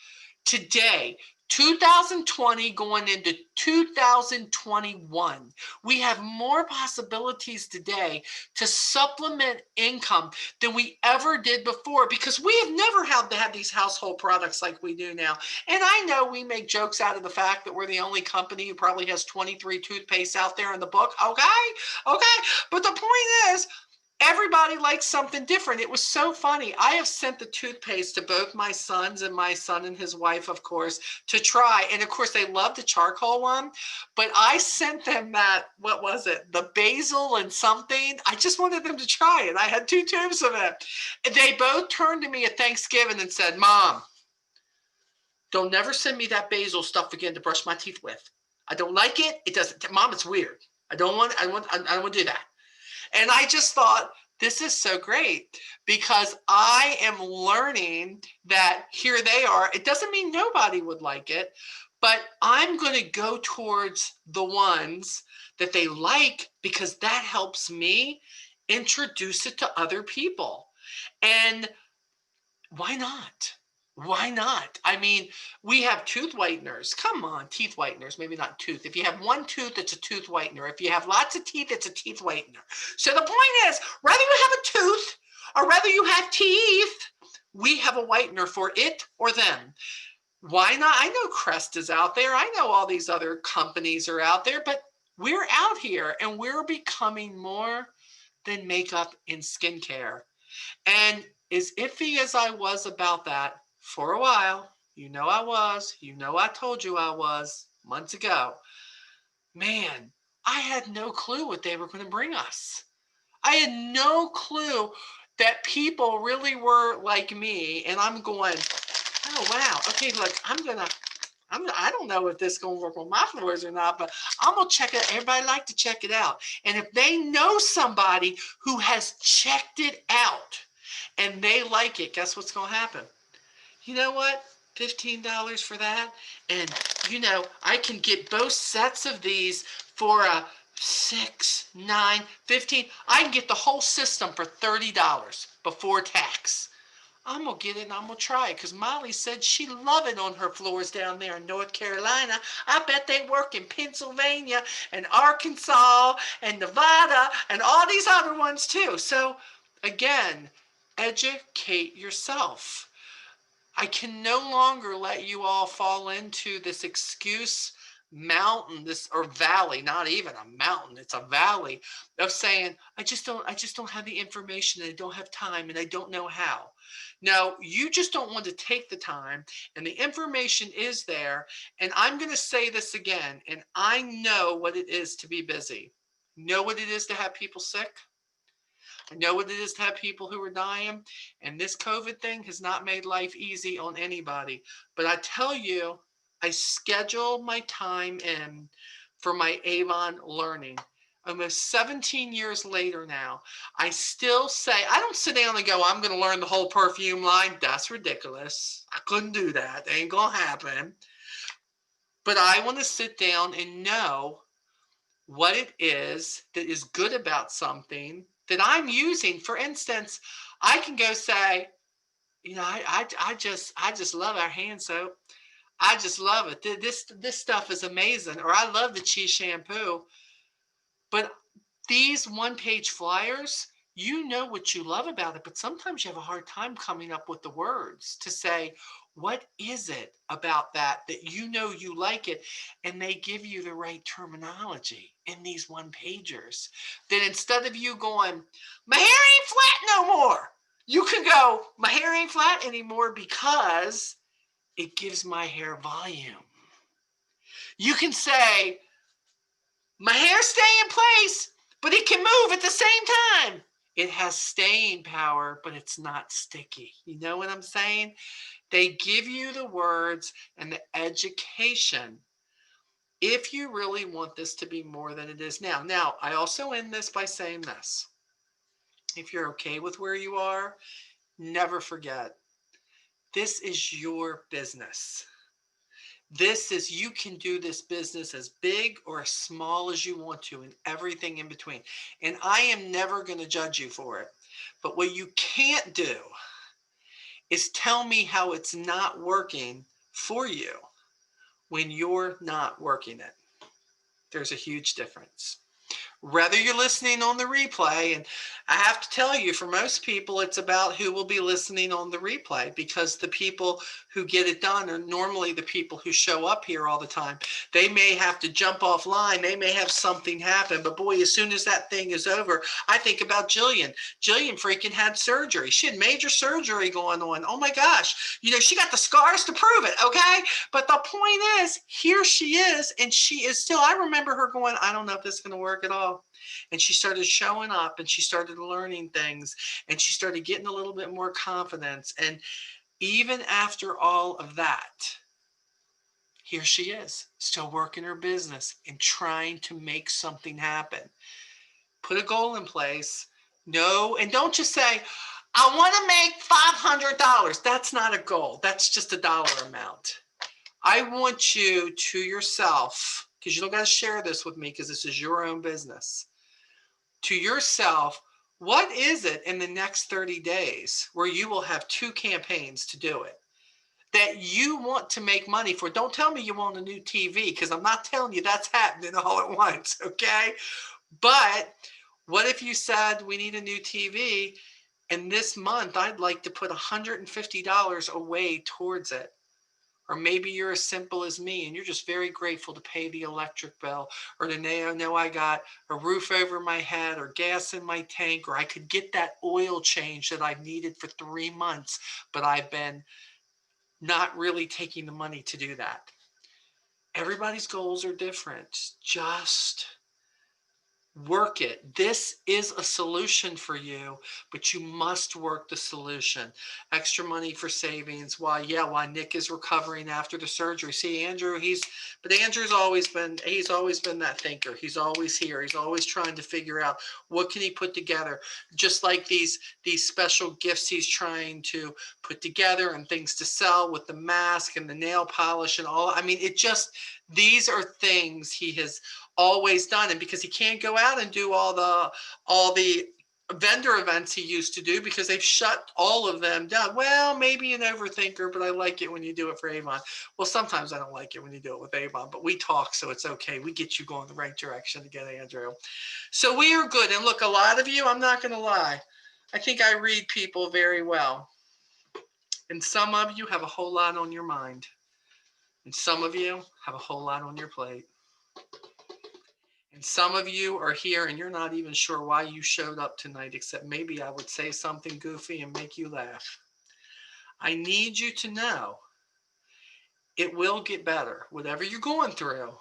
2020 going into 2021. We have more possibilities today to supplement income than we ever did before, because we have never had to have these household products like we do now. And I know we make jokes out of the fact that we're the only company who probably has 23 toothpastes out there in the book. Okay. But the point is, everybody likes something different. It was so funny. I have sent the toothpaste to both my sons and my son and his wife, of course, to try. And of course, they love the charcoal one. But I sent them that, what was it? The basil and something. I just wanted them to try it. I had 2 tubes of it. And they both turned to me at Thanksgiving and said, Mom, don't never send me that basil stuff again to brush my teeth with. I don't like it. It doesn't. Mom, it's weird. I don't want to do that. And I just thought, this is so great, because I am learning that here they are. It doesn't mean nobody would like it, but I'm going to go towards the ones that they like, because that helps me introduce it to other people. And why not? Why not? I mean, we have tooth whiteners. Come on, teeth whiteners. Maybe not tooth. If you have one tooth, it's a tooth whitener. If you have lots of teeth, it's a teeth whitener. So the point is, whether you have a tooth or whether you have teeth, we have a whitener for it or them. Why not? I know Crest is out there. I know all these other companies are out there, but we're out here and we're becoming more than makeup and skincare. And as iffy as I was about that for a while, I told you I was months ago, man, I had no clue what they were going to bring us. I had no clue that people really were like me. And I'm going, oh, wow. Okay, look, I don't know if this is going to work on my floors or not, but I'm going to check it. Everybody like to check it out. And if they know somebody who has checked it out and they like it, guess what's going to happen? You know what? $15 for that. And, I can get both sets of these for a 6, 9, 15. I can get the whole system for $30 before tax. I'm going to get it and I'm going to try it, because Molly said she loved it on her floors down there in North Carolina. I bet they work in Pennsylvania and Arkansas and Nevada and all these other ones too. So again, educate yourself. I can no longer let you all fall into this excuse mountain, or valley, not even a mountain, it's a valley, of saying, I just don't have the information, and I don't have time, and I don't know how. No, you just don't want to take the time, and the information is there. And I'm going to say this again, and I know what it is to be busy. Know what it is to have people sick. I know what it is to have people who are dying, and this COVID thing has not made life easy on anybody. But I tell you, I schedule my time in for my Avon learning. almost 17 years later now, I still say, I don't sit down and go, I'm going to learn the whole perfume line. That's ridiculous. I couldn't do that. It ain't going to happen. But I want to sit down and know what it is that is good about something that I'm using. For instance, I can go say, I just love our hand soap. I just love it. This stuff is amazing. Or I love the cheese shampoo. But these one-page flyers, you know what you love about it, but sometimes you have a hard time coming up with the words to say, what is it about that you know you like it? And they give you the right terminology in these one-pagers. Then instead of you going, my hair ain't flat no more, you can go, my hair ain't flat anymore because it gives my hair volume. You can say, my hair stay in place, but it can move at the same time. It has staying power, but it's not sticky. You know what I'm saying? They give you the words and the education if you really want this to be more than it is now. Now, I also end this by saying this. If you're okay with where you are, never forget, this is your business. You can do this business as big or as small as you want to and everything in between. And I am never going to judge you for it. But what you can't do is tell me how it's not working for you when you're not working it. There's a huge difference. Whether you're listening on the replay, and I have to tell you, for most people, it's about who will be listening on the replay, because the people who get it done are normally the people who show up here all the time. They may have to jump offline. They may have something happen, but boy, as soon as that thing is over, I think about Jillian. Jillian freaking had surgery. She had major surgery going on. Oh my gosh. She got the scars to prove it, okay? But the point is, here she is, and she is still, I remember her going, I don't know if this is going to work at all. And she started showing up, and she started learning things, and she started getting a little bit more confidence. And even after all of that, here she is, still working her business and trying to make something happen. Put a goal in place. No, and don't just say, I want to make $500. That's not a goal. That's just a dollar amount. I want you to yourself, because you don't got to share this with me because this is your own business. To yourself, what is it in the next 30 days where you will have 2 campaigns to do it that you want to make money for? Don't tell me you want a new TV, because I'm not telling you that's happening all at once, okay? But what if you said, we need a new TV, and this month I'd like to put $150 away towards it? Or maybe you're as simple as me and you're just very grateful to pay the electric bill, or to know I got a roof over my head, or gas in my tank, or I could get that oil change that I've needed for 3 months, but I've been not really taking the money to do that. Everybody's goals are different. Just work it. This is a solution for you, but you must work the solution. Extra money for savings. Why Nick is recovering after the surgery. See, Andrew, Andrew's always been that thinker. He's always here. He's always trying to figure out what can he put together. Just like these special gifts he's trying to put together and things to sell with the mask and the nail polish and all. I mean, these are things he has always done. And because he can't go out and do all the vendor events he used to do because they've shut all of them down. Well, maybe an overthinker, but I like it when you do it for Avon. Well, sometimes I don't like it when you do it with Avon, but we talk, so it's okay. We get you going the right direction to get Andrew. So we are good. And look, a lot of you, I'm not going to lie, I think I read people very well. And some of you have a whole lot on your mind. And some of you have a whole lot on your plate. And some of you are here and you're not even sure why you showed up tonight, except maybe I would say something goofy and make you laugh. I need you to know it will get better. Whatever you're going through,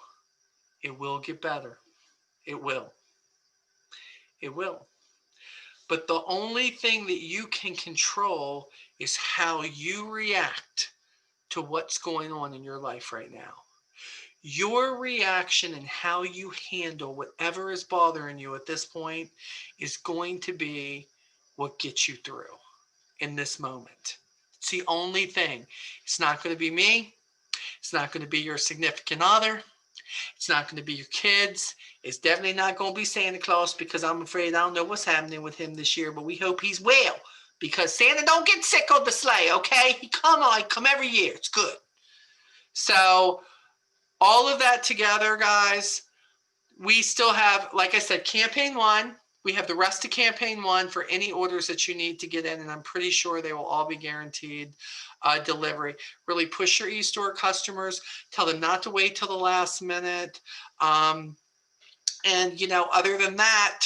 it will get better. It will. It will. But the only thing that you can control is how you react to what's going on in your life right now. Your reaction and how you handle whatever is bothering you at this point is going to be what gets you through in this moment. It's the only thing. It's not going to be me. It's not going to be your significant other. It's not going to be your kids. It's definitely not going to be Santa Claus, because I'm afraid I don't know what's happening with him this year, but we hope he's well, because Santa don't get sick on the sleigh, okay? He come every year. It's good. So all of that together, guys, we still have, like I said, campaign 1. We have the rest of campaign 1 for any orders that you need to get in, and I'm pretty sure they will all be guaranteed delivery. Really push your e-store customers. Tell them not to wait till the last minute. And, other than that,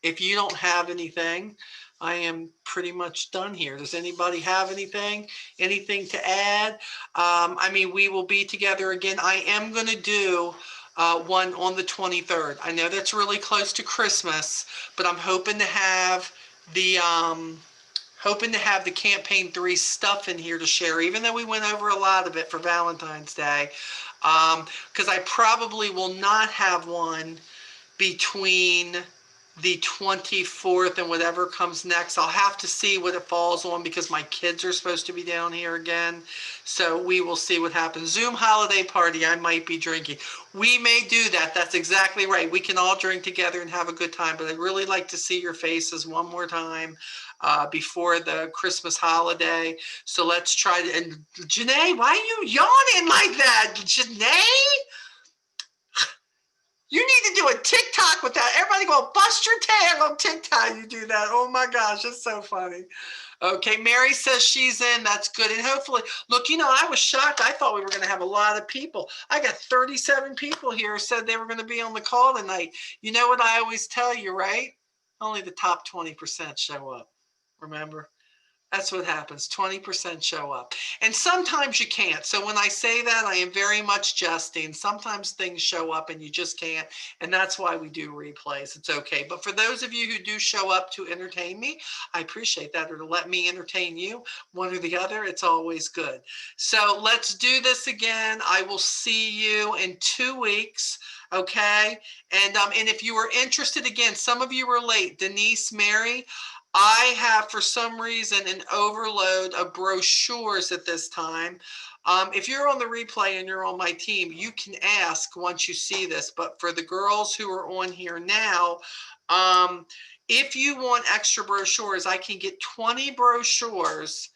if you don't have anything, I am pretty much done here. Does anybody have anything to add? We will be together again. I am going to do one on the 23rd. I know that's really close to Christmas, but I'm hoping to have the campaign 3 stuff in here to share, even though we went over a lot of it for Valentine's Day, because I probably will not have one between the 24th and whatever comes next. I'll have to see what it falls on, because my kids are supposed to be down here again. So we will see what happens. Zoom holiday party, I might be drinking. We may do that. That's exactly right. We can all drink together and have a good time, but I'd really like to see your faces one more time before the Christmas holiday. So let's try to, and Janae, why are you yawning like that? Janae? You need to do a TikTok with that. Everybody go bust your tail on TikTok. You do that. Oh my gosh, it's so funny. Okay, Mary says she's in. That's good. And hopefully, look, I was shocked. I thought we were going to have a lot of people. I got 37 people here said they were going to be on the call tonight. You know what I always tell you, right? Only the top 20% show up. Remember? That's what happens. 20% show up. And sometimes you can't. So when I say that, I am very much jesting. Sometimes things show up and you just can't. And that's why we do replays. It's okay. But for those of you who do show up to entertain me, I appreciate that. Or to let me entertain you, one or the other, it's always good. So let's do this again. I will see you in 2 weeks. Okay. And if you were interested, again, some of you were late. Denise, Mary, I have, for some reason, an overload of brochures at this time. If you're on the replay and you're on my team, you can ask once you see this. But for the girls who are on here now, if you want extra brochures, I can get 20 brochures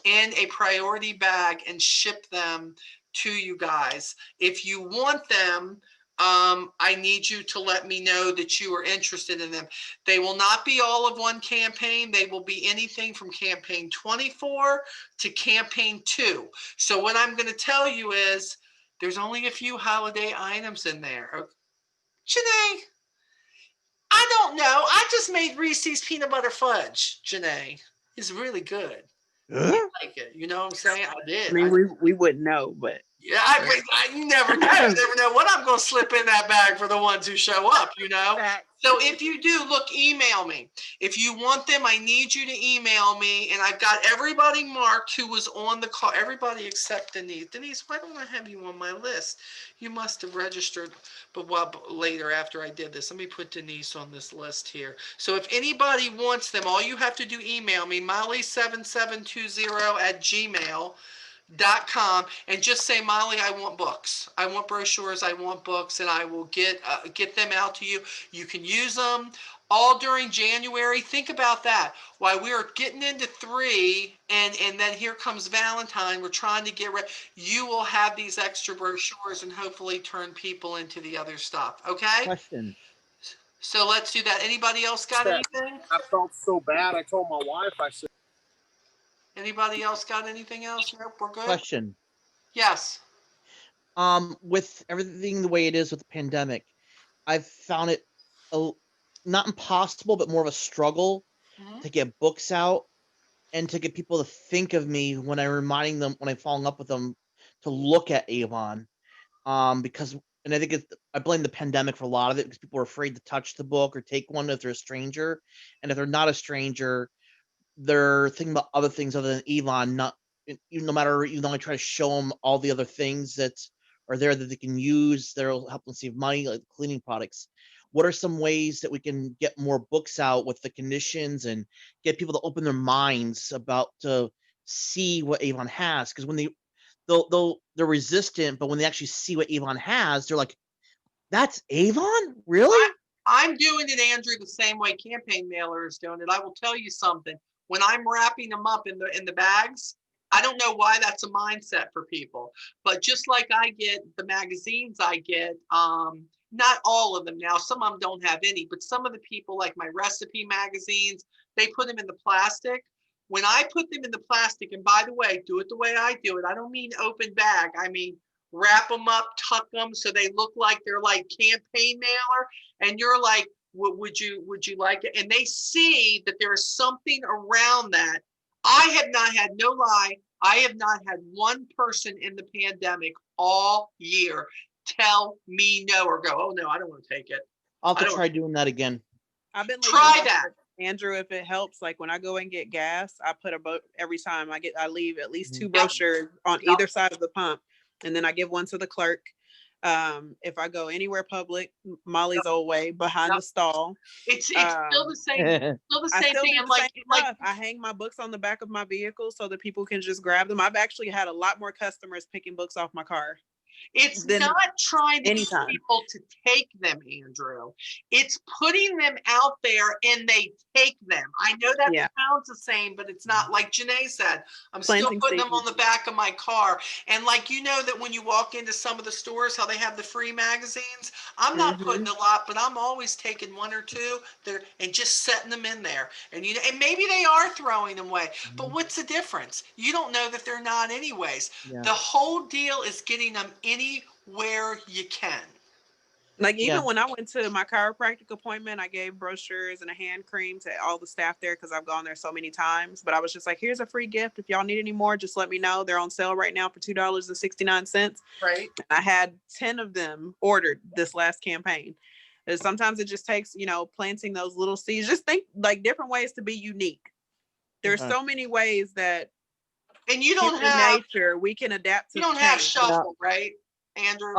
in a priority bag and ship them to you guys. If you want them, I need you to let me know that you are interested in them. They will not be all of one campaign. They will be anything from campaign 24 to campaign 2. So what I'm going to tell you is there's only a few holiday items in there. Janae, I don't know. I just made Reese's peanut butter fudge, Janae. It's really good. Huh? I like it. You know what I'm saying? I did. We wouldn't know, but Yeah, you never know. You never know what I'm going to slip in that bag for the ones who show up, So if you do, look, email me. If you want them, I need you to email me. And I've got everybody marked who was on the call. Everybody except Denise. Denise, why don't I have you on my list? You must have registered, but later after I did this. Let me put Denise on this list here. So if anybody wants them, all you have to do, email me, molly7720@gmail.com, and just say, Molly, I want books. I want brochures. I want books, and I will get them out to you. You can use them all during January. Think about that. While we're getting into 3, and then here comes Valentine, we're trying to get ready. You will have these extra brochures and hopefully turn people into the other stuff. Okay? Question. So let's do that. Anybody else got anything? I felt so bad. I told my wife, I said, Anybody else got anything else? Nope, we're good. Question. Yes. With everything the way it is with the pandemic, I've found it not impossible, but more of a struggle to get books out and to get people to think of me when I'm reminding them, when I'm following up with them, to look at Avon. Because, and I think I blame the pandemic for a lot of it, because people are afraid to touch the book or take one if they're a stranger. And if they're not a stranger, they're thinking about other things other than Avon. No matter, I try to show them all the other things that's are there that they can use that'll help them save money, like cleaning products. What are some ways that we can get more books out with the conditions and get people to open their minds about to see what Avon has? Because when they're resistant, but when they actually see what Avon has, they're like, "That's Avon, really?" I'm doing it, Andrew, the same way Campaign Mailer is doing it. I will tell you something. When I'm wrapping them up in the bags, I don't know why that's a mindset for people, but just like I get the magazines, I get not all of them now. Some of them don't have any, but some of the people like my recipe magazines, they put them in the plastic. When I put them in the plastic, and by the way, do it the way I do it. I don't mean open bag. I mean wrap them up, tuck them so they look like they're like Campaign Mailer, and you're like, would you like it? And they see that there is something around that. I have not had, no lie, I have not had one person in the pandemic all year tell me no or go, oh no, I don't want to take it. I'll have to try doing that again. I've been try that, Andrew. If it helps, like when I go and get gas, I put every time I leave at least 2 brochures on either side of the pump, and then I give one to the clerk. If I go anywhere public, Molly's old way behind the stall. It's still the same. Still the same thing. And like I hang my books on the back of my vehicle so that people can just grab them. I've actually had a lot more customers picking books off my car. It's not trying to get people to take them, Andrew. It's putting them out there and they take them. I know that sounds the same, but it's not. Like Janae said, I'm still putting them on the back of my car. And like, you know that when you walk into some of the stores, how they have the free magazines, I'm not putting a lot, but I'm always taking 1 or 2 there and just setting them in there. And you know, and maybe they are throwing them away, but what's the difference? You don't know that they're not anyways. The whole deal is getting them anywhere you can. Like even when I went to my chiropractic appointment, I gave brochures and a hand cream to all the staff there because I've gone there so many times. But I was just like, here's a free gift. If y'all need any more, just let me know. They're on sale right now for $2.69. Right. I had 10 of them ordered this last campaign. And sometimes it just takes, you know, planting those little seeds. Just think like different ways to be unique. There's so many ways that and you don't have nature we can adapt to. You don't have shuffle, right, Andrew?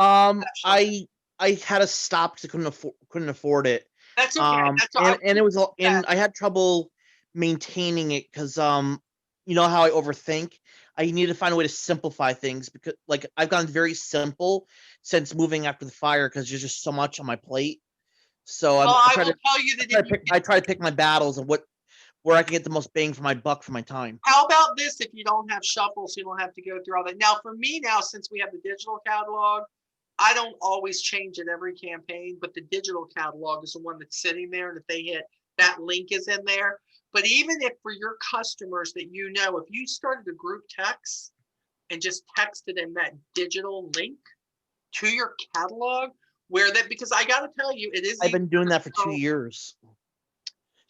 I had to stop because I couldn't afford it. That's okay. That's all and it was and I had trouble maintaining it because you know how I overthink. I need to find a way to simplify things because like I've gone very simple since moving after the fire because there's just so much on my plate. So I try to pick my battles of where I can get the most bang for my buck for my time. How about this? If you don't have shuffles, you don't have to go through all that. Now, for me now, since we have the digital catalog, I don't always change it every campaign, but the digital catalog is the one that's sitting there. And if they hit, that link is in there. But even if for your customers that you know, if you started a group text and just texted them that digital link to your catalog, because I got to tell you, it is. I've been doing that for 2 years.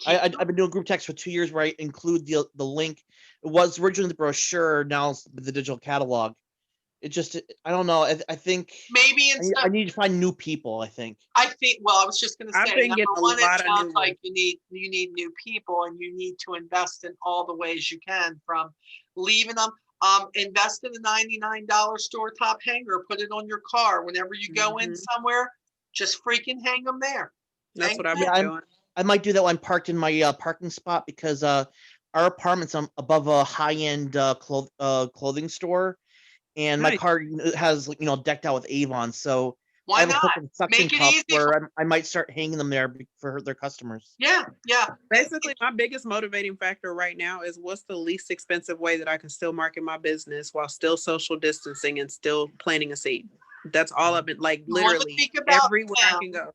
I've been doing group text for 2 years where I include the link. It was originally the brochure, now it's the digital catalog. It just, I don't know. I think maybe I need to find new people. I think. Well, I was just going to say, number one, it sounds like you need new people, and you need to invest in all the ways you can, from leaving them. Invest in a $99 store top hanger. Put it on your car whenever you go in somewhere. Just freaking hang them there. That's what I'm doing. I might do that when I'm parked in my parking spot because our apartment's above a high-end clothing store. And my car has, decked out with Avon, so why not make it easy? Where I might start hanging them there for their customers. Yeah. Basically, my biggest motivating factor right now is what's the least expensive way that I can still market my business while still social distancing and still planting a seed. That's all I've been literally everywhere I can go.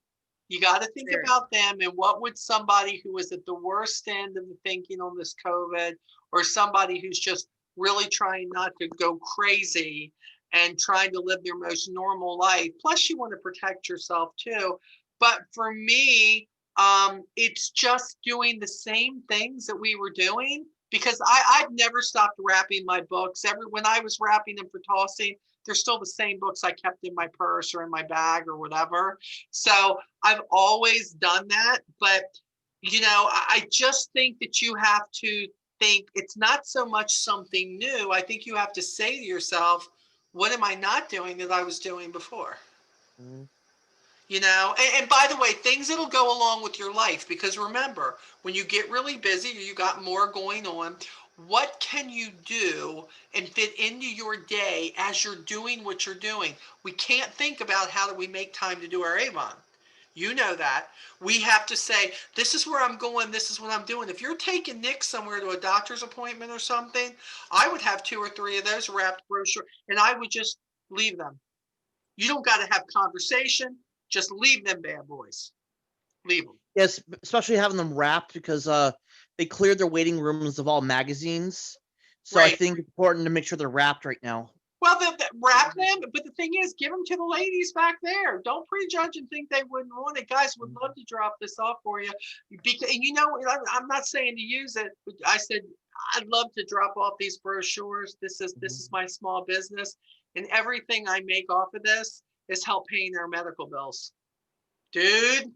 You got to think about them, and what would somebody who is at the worst end of the thinking on this COVID, or somebody who's just really trying not to go crazy and trying to live their most normal life. Plus you want to protect yourself too. But for me, it's just doing the same things that we were doing, because I've never stopped wrapping my books. When I was wrapping them for tossing, they're still the same books I kept in my purse or in my bag or whatever. So I've always done that. But, I just think that you have to think it's not so much something new. I think you have to say to yourself, What am I not doing that I was doing before? Mhm. You know, and by the way, things that'll go along with your life, because remember, when you get really busy or you got more going on, what can you do and fit into your day as you're doing what you're doing? We can't think about how do we make time to do our Avon. You know that. We have to say, this is where I'm going, this is what I'm doing. If you're taking Nick somewhere to a doctor's appointment or something, I would have 2 or 3 of those wrapped brochure and I would just leave them. You don't got to have conversation. Just leave them bad boys. Leave them. Yes, especially having them wrapped because they cleared their waiting rooms of all magazines. So I Right. think it's important to make sure they're wrapped right now. Well, wrap them, but the thing is, give them to the ladies back there. Don't prejudge and think they wouldn't want it. Guys would love to drop this off for you. Because, and you know, I'm not saying to use it, but I said, I'd love to drop off these brochures. This is my small business. And everything I make off of this is help paying their medical bills. Dude,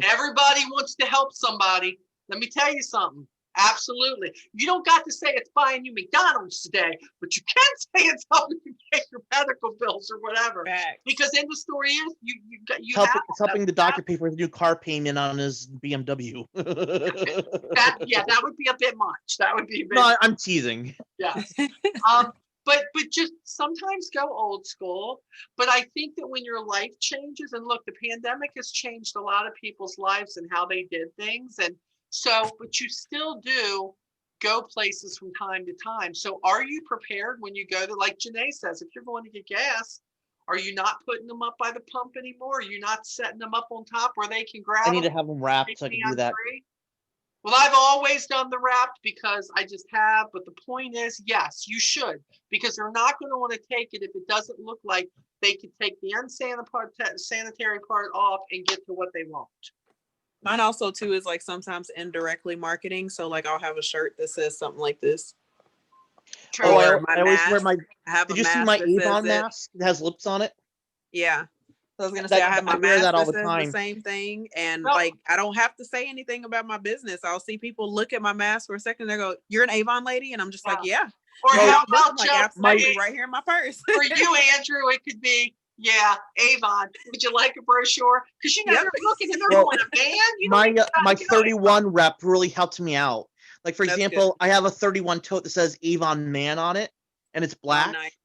everybody wants to help somebody. Let me tell you something. Absolutely. You don't got to say it's buying you McDonald's today, but you can say it's helping you pay your medical bills or whatever. Facts. Because then the story is you It's helping the doctor pay for his new car payment on his BMW. that would be a bit much. That would be a bit No, I'm teasing. yes. But just sometimes go old school. But I think that when your life changes, and look, the pandemic has changed a lot of people's lives and how they did things. And so, but you still do go places from time to time. So are you prepared when you go to, like Janae says, if you're going to get gas, are you not putting them up by the pump anymore? Are you not setting them up on top where they can grab I need them? to have them wrapped so I can do that. Well, I've always done the wrapped because I just have, but the point is, yes, you should, because they're not going to want to take it if it doesn't look like they could take the sanitary part off and get to what they want. Mine also too is like sometimes indirectly marketing. So like I'll have a shirt that says something like this. True. Oh, Or I always wear mask. my. I have Did a you see mask my that says Avon it. mask? It has lips on it. Yeah. So I was gonna say I have my I wear mask that all that the says time. the same thing, and Well, like I don't have to say anything about my business. I'll see people look at my mask for a second. They go, "You're an Avon lady," and I'm just like, "Yeah." Or Well, how I'm about like, Jeff? absolutely, right here in my purse. For you, Andrew, it could be, yeah, Avon. Would you like a brochure? Because you know Yep. they're looking and they're Well, going, a man. You don't even my gotta get on it. 31 rep really helped me out. Like for That's example, I have a 31 tote that says Avon Man on it, and it's black, nice.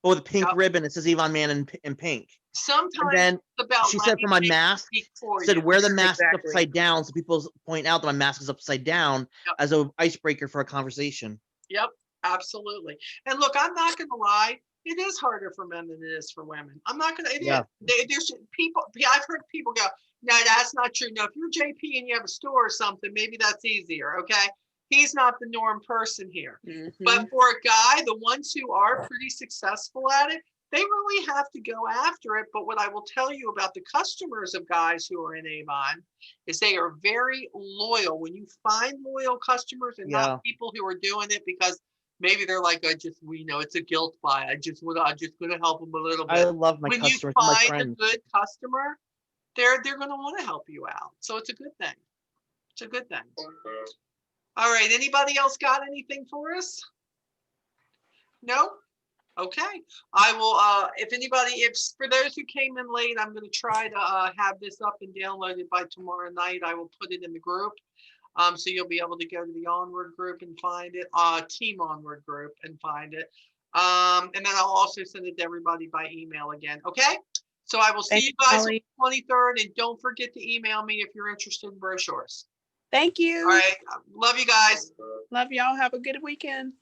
but with a pink Yep. ribbon. It says Avon Man in pink. And Sometimes then it's about she said for my letting people mask, speak for said you. wear the mask Exactly. upside down, so people point out that my mask is upside down Yep. as an icebreaker for a conversation. Yep, absolutely. And look, I'm not going to lie. It is harder for men than it is for women. I'm not going to. Yeah. There's people. I've heard people go, "No, that's not true." No, if you're JP and you have a store or something, maybe that's easier. Okay, he's not the norm person here. Mhm. But for a guy, the ones who are pretty successful at it, they really have to go after it. But what I will tell you about the customers of guys who are in Avon is they are very loyal. When you find loyal customers and Yeah. not people who are doing it because maybe they're like, we know it's a guilt buy. I'm just going to help them a little I bit. love my When you customers, my find a friends. good customer, they're going to want to help you out. So it's a good thing. It's a good thing. All right. Anybody else got anything for us? No? Okay. I will, if for those who came in late, I'm going to try to have this up and downloaded by tomorrow night. I will put it in the group. So you'll be able to go to the Onward group and find it, Team Onward group and find it. And then I'll also send it to everybody by email again. Okay. So I will see you guys on the 23rd, and don't forget to email me if you're interested in brochures. Thank you. All right. Love you guys. Love y'all. Have a good weekend.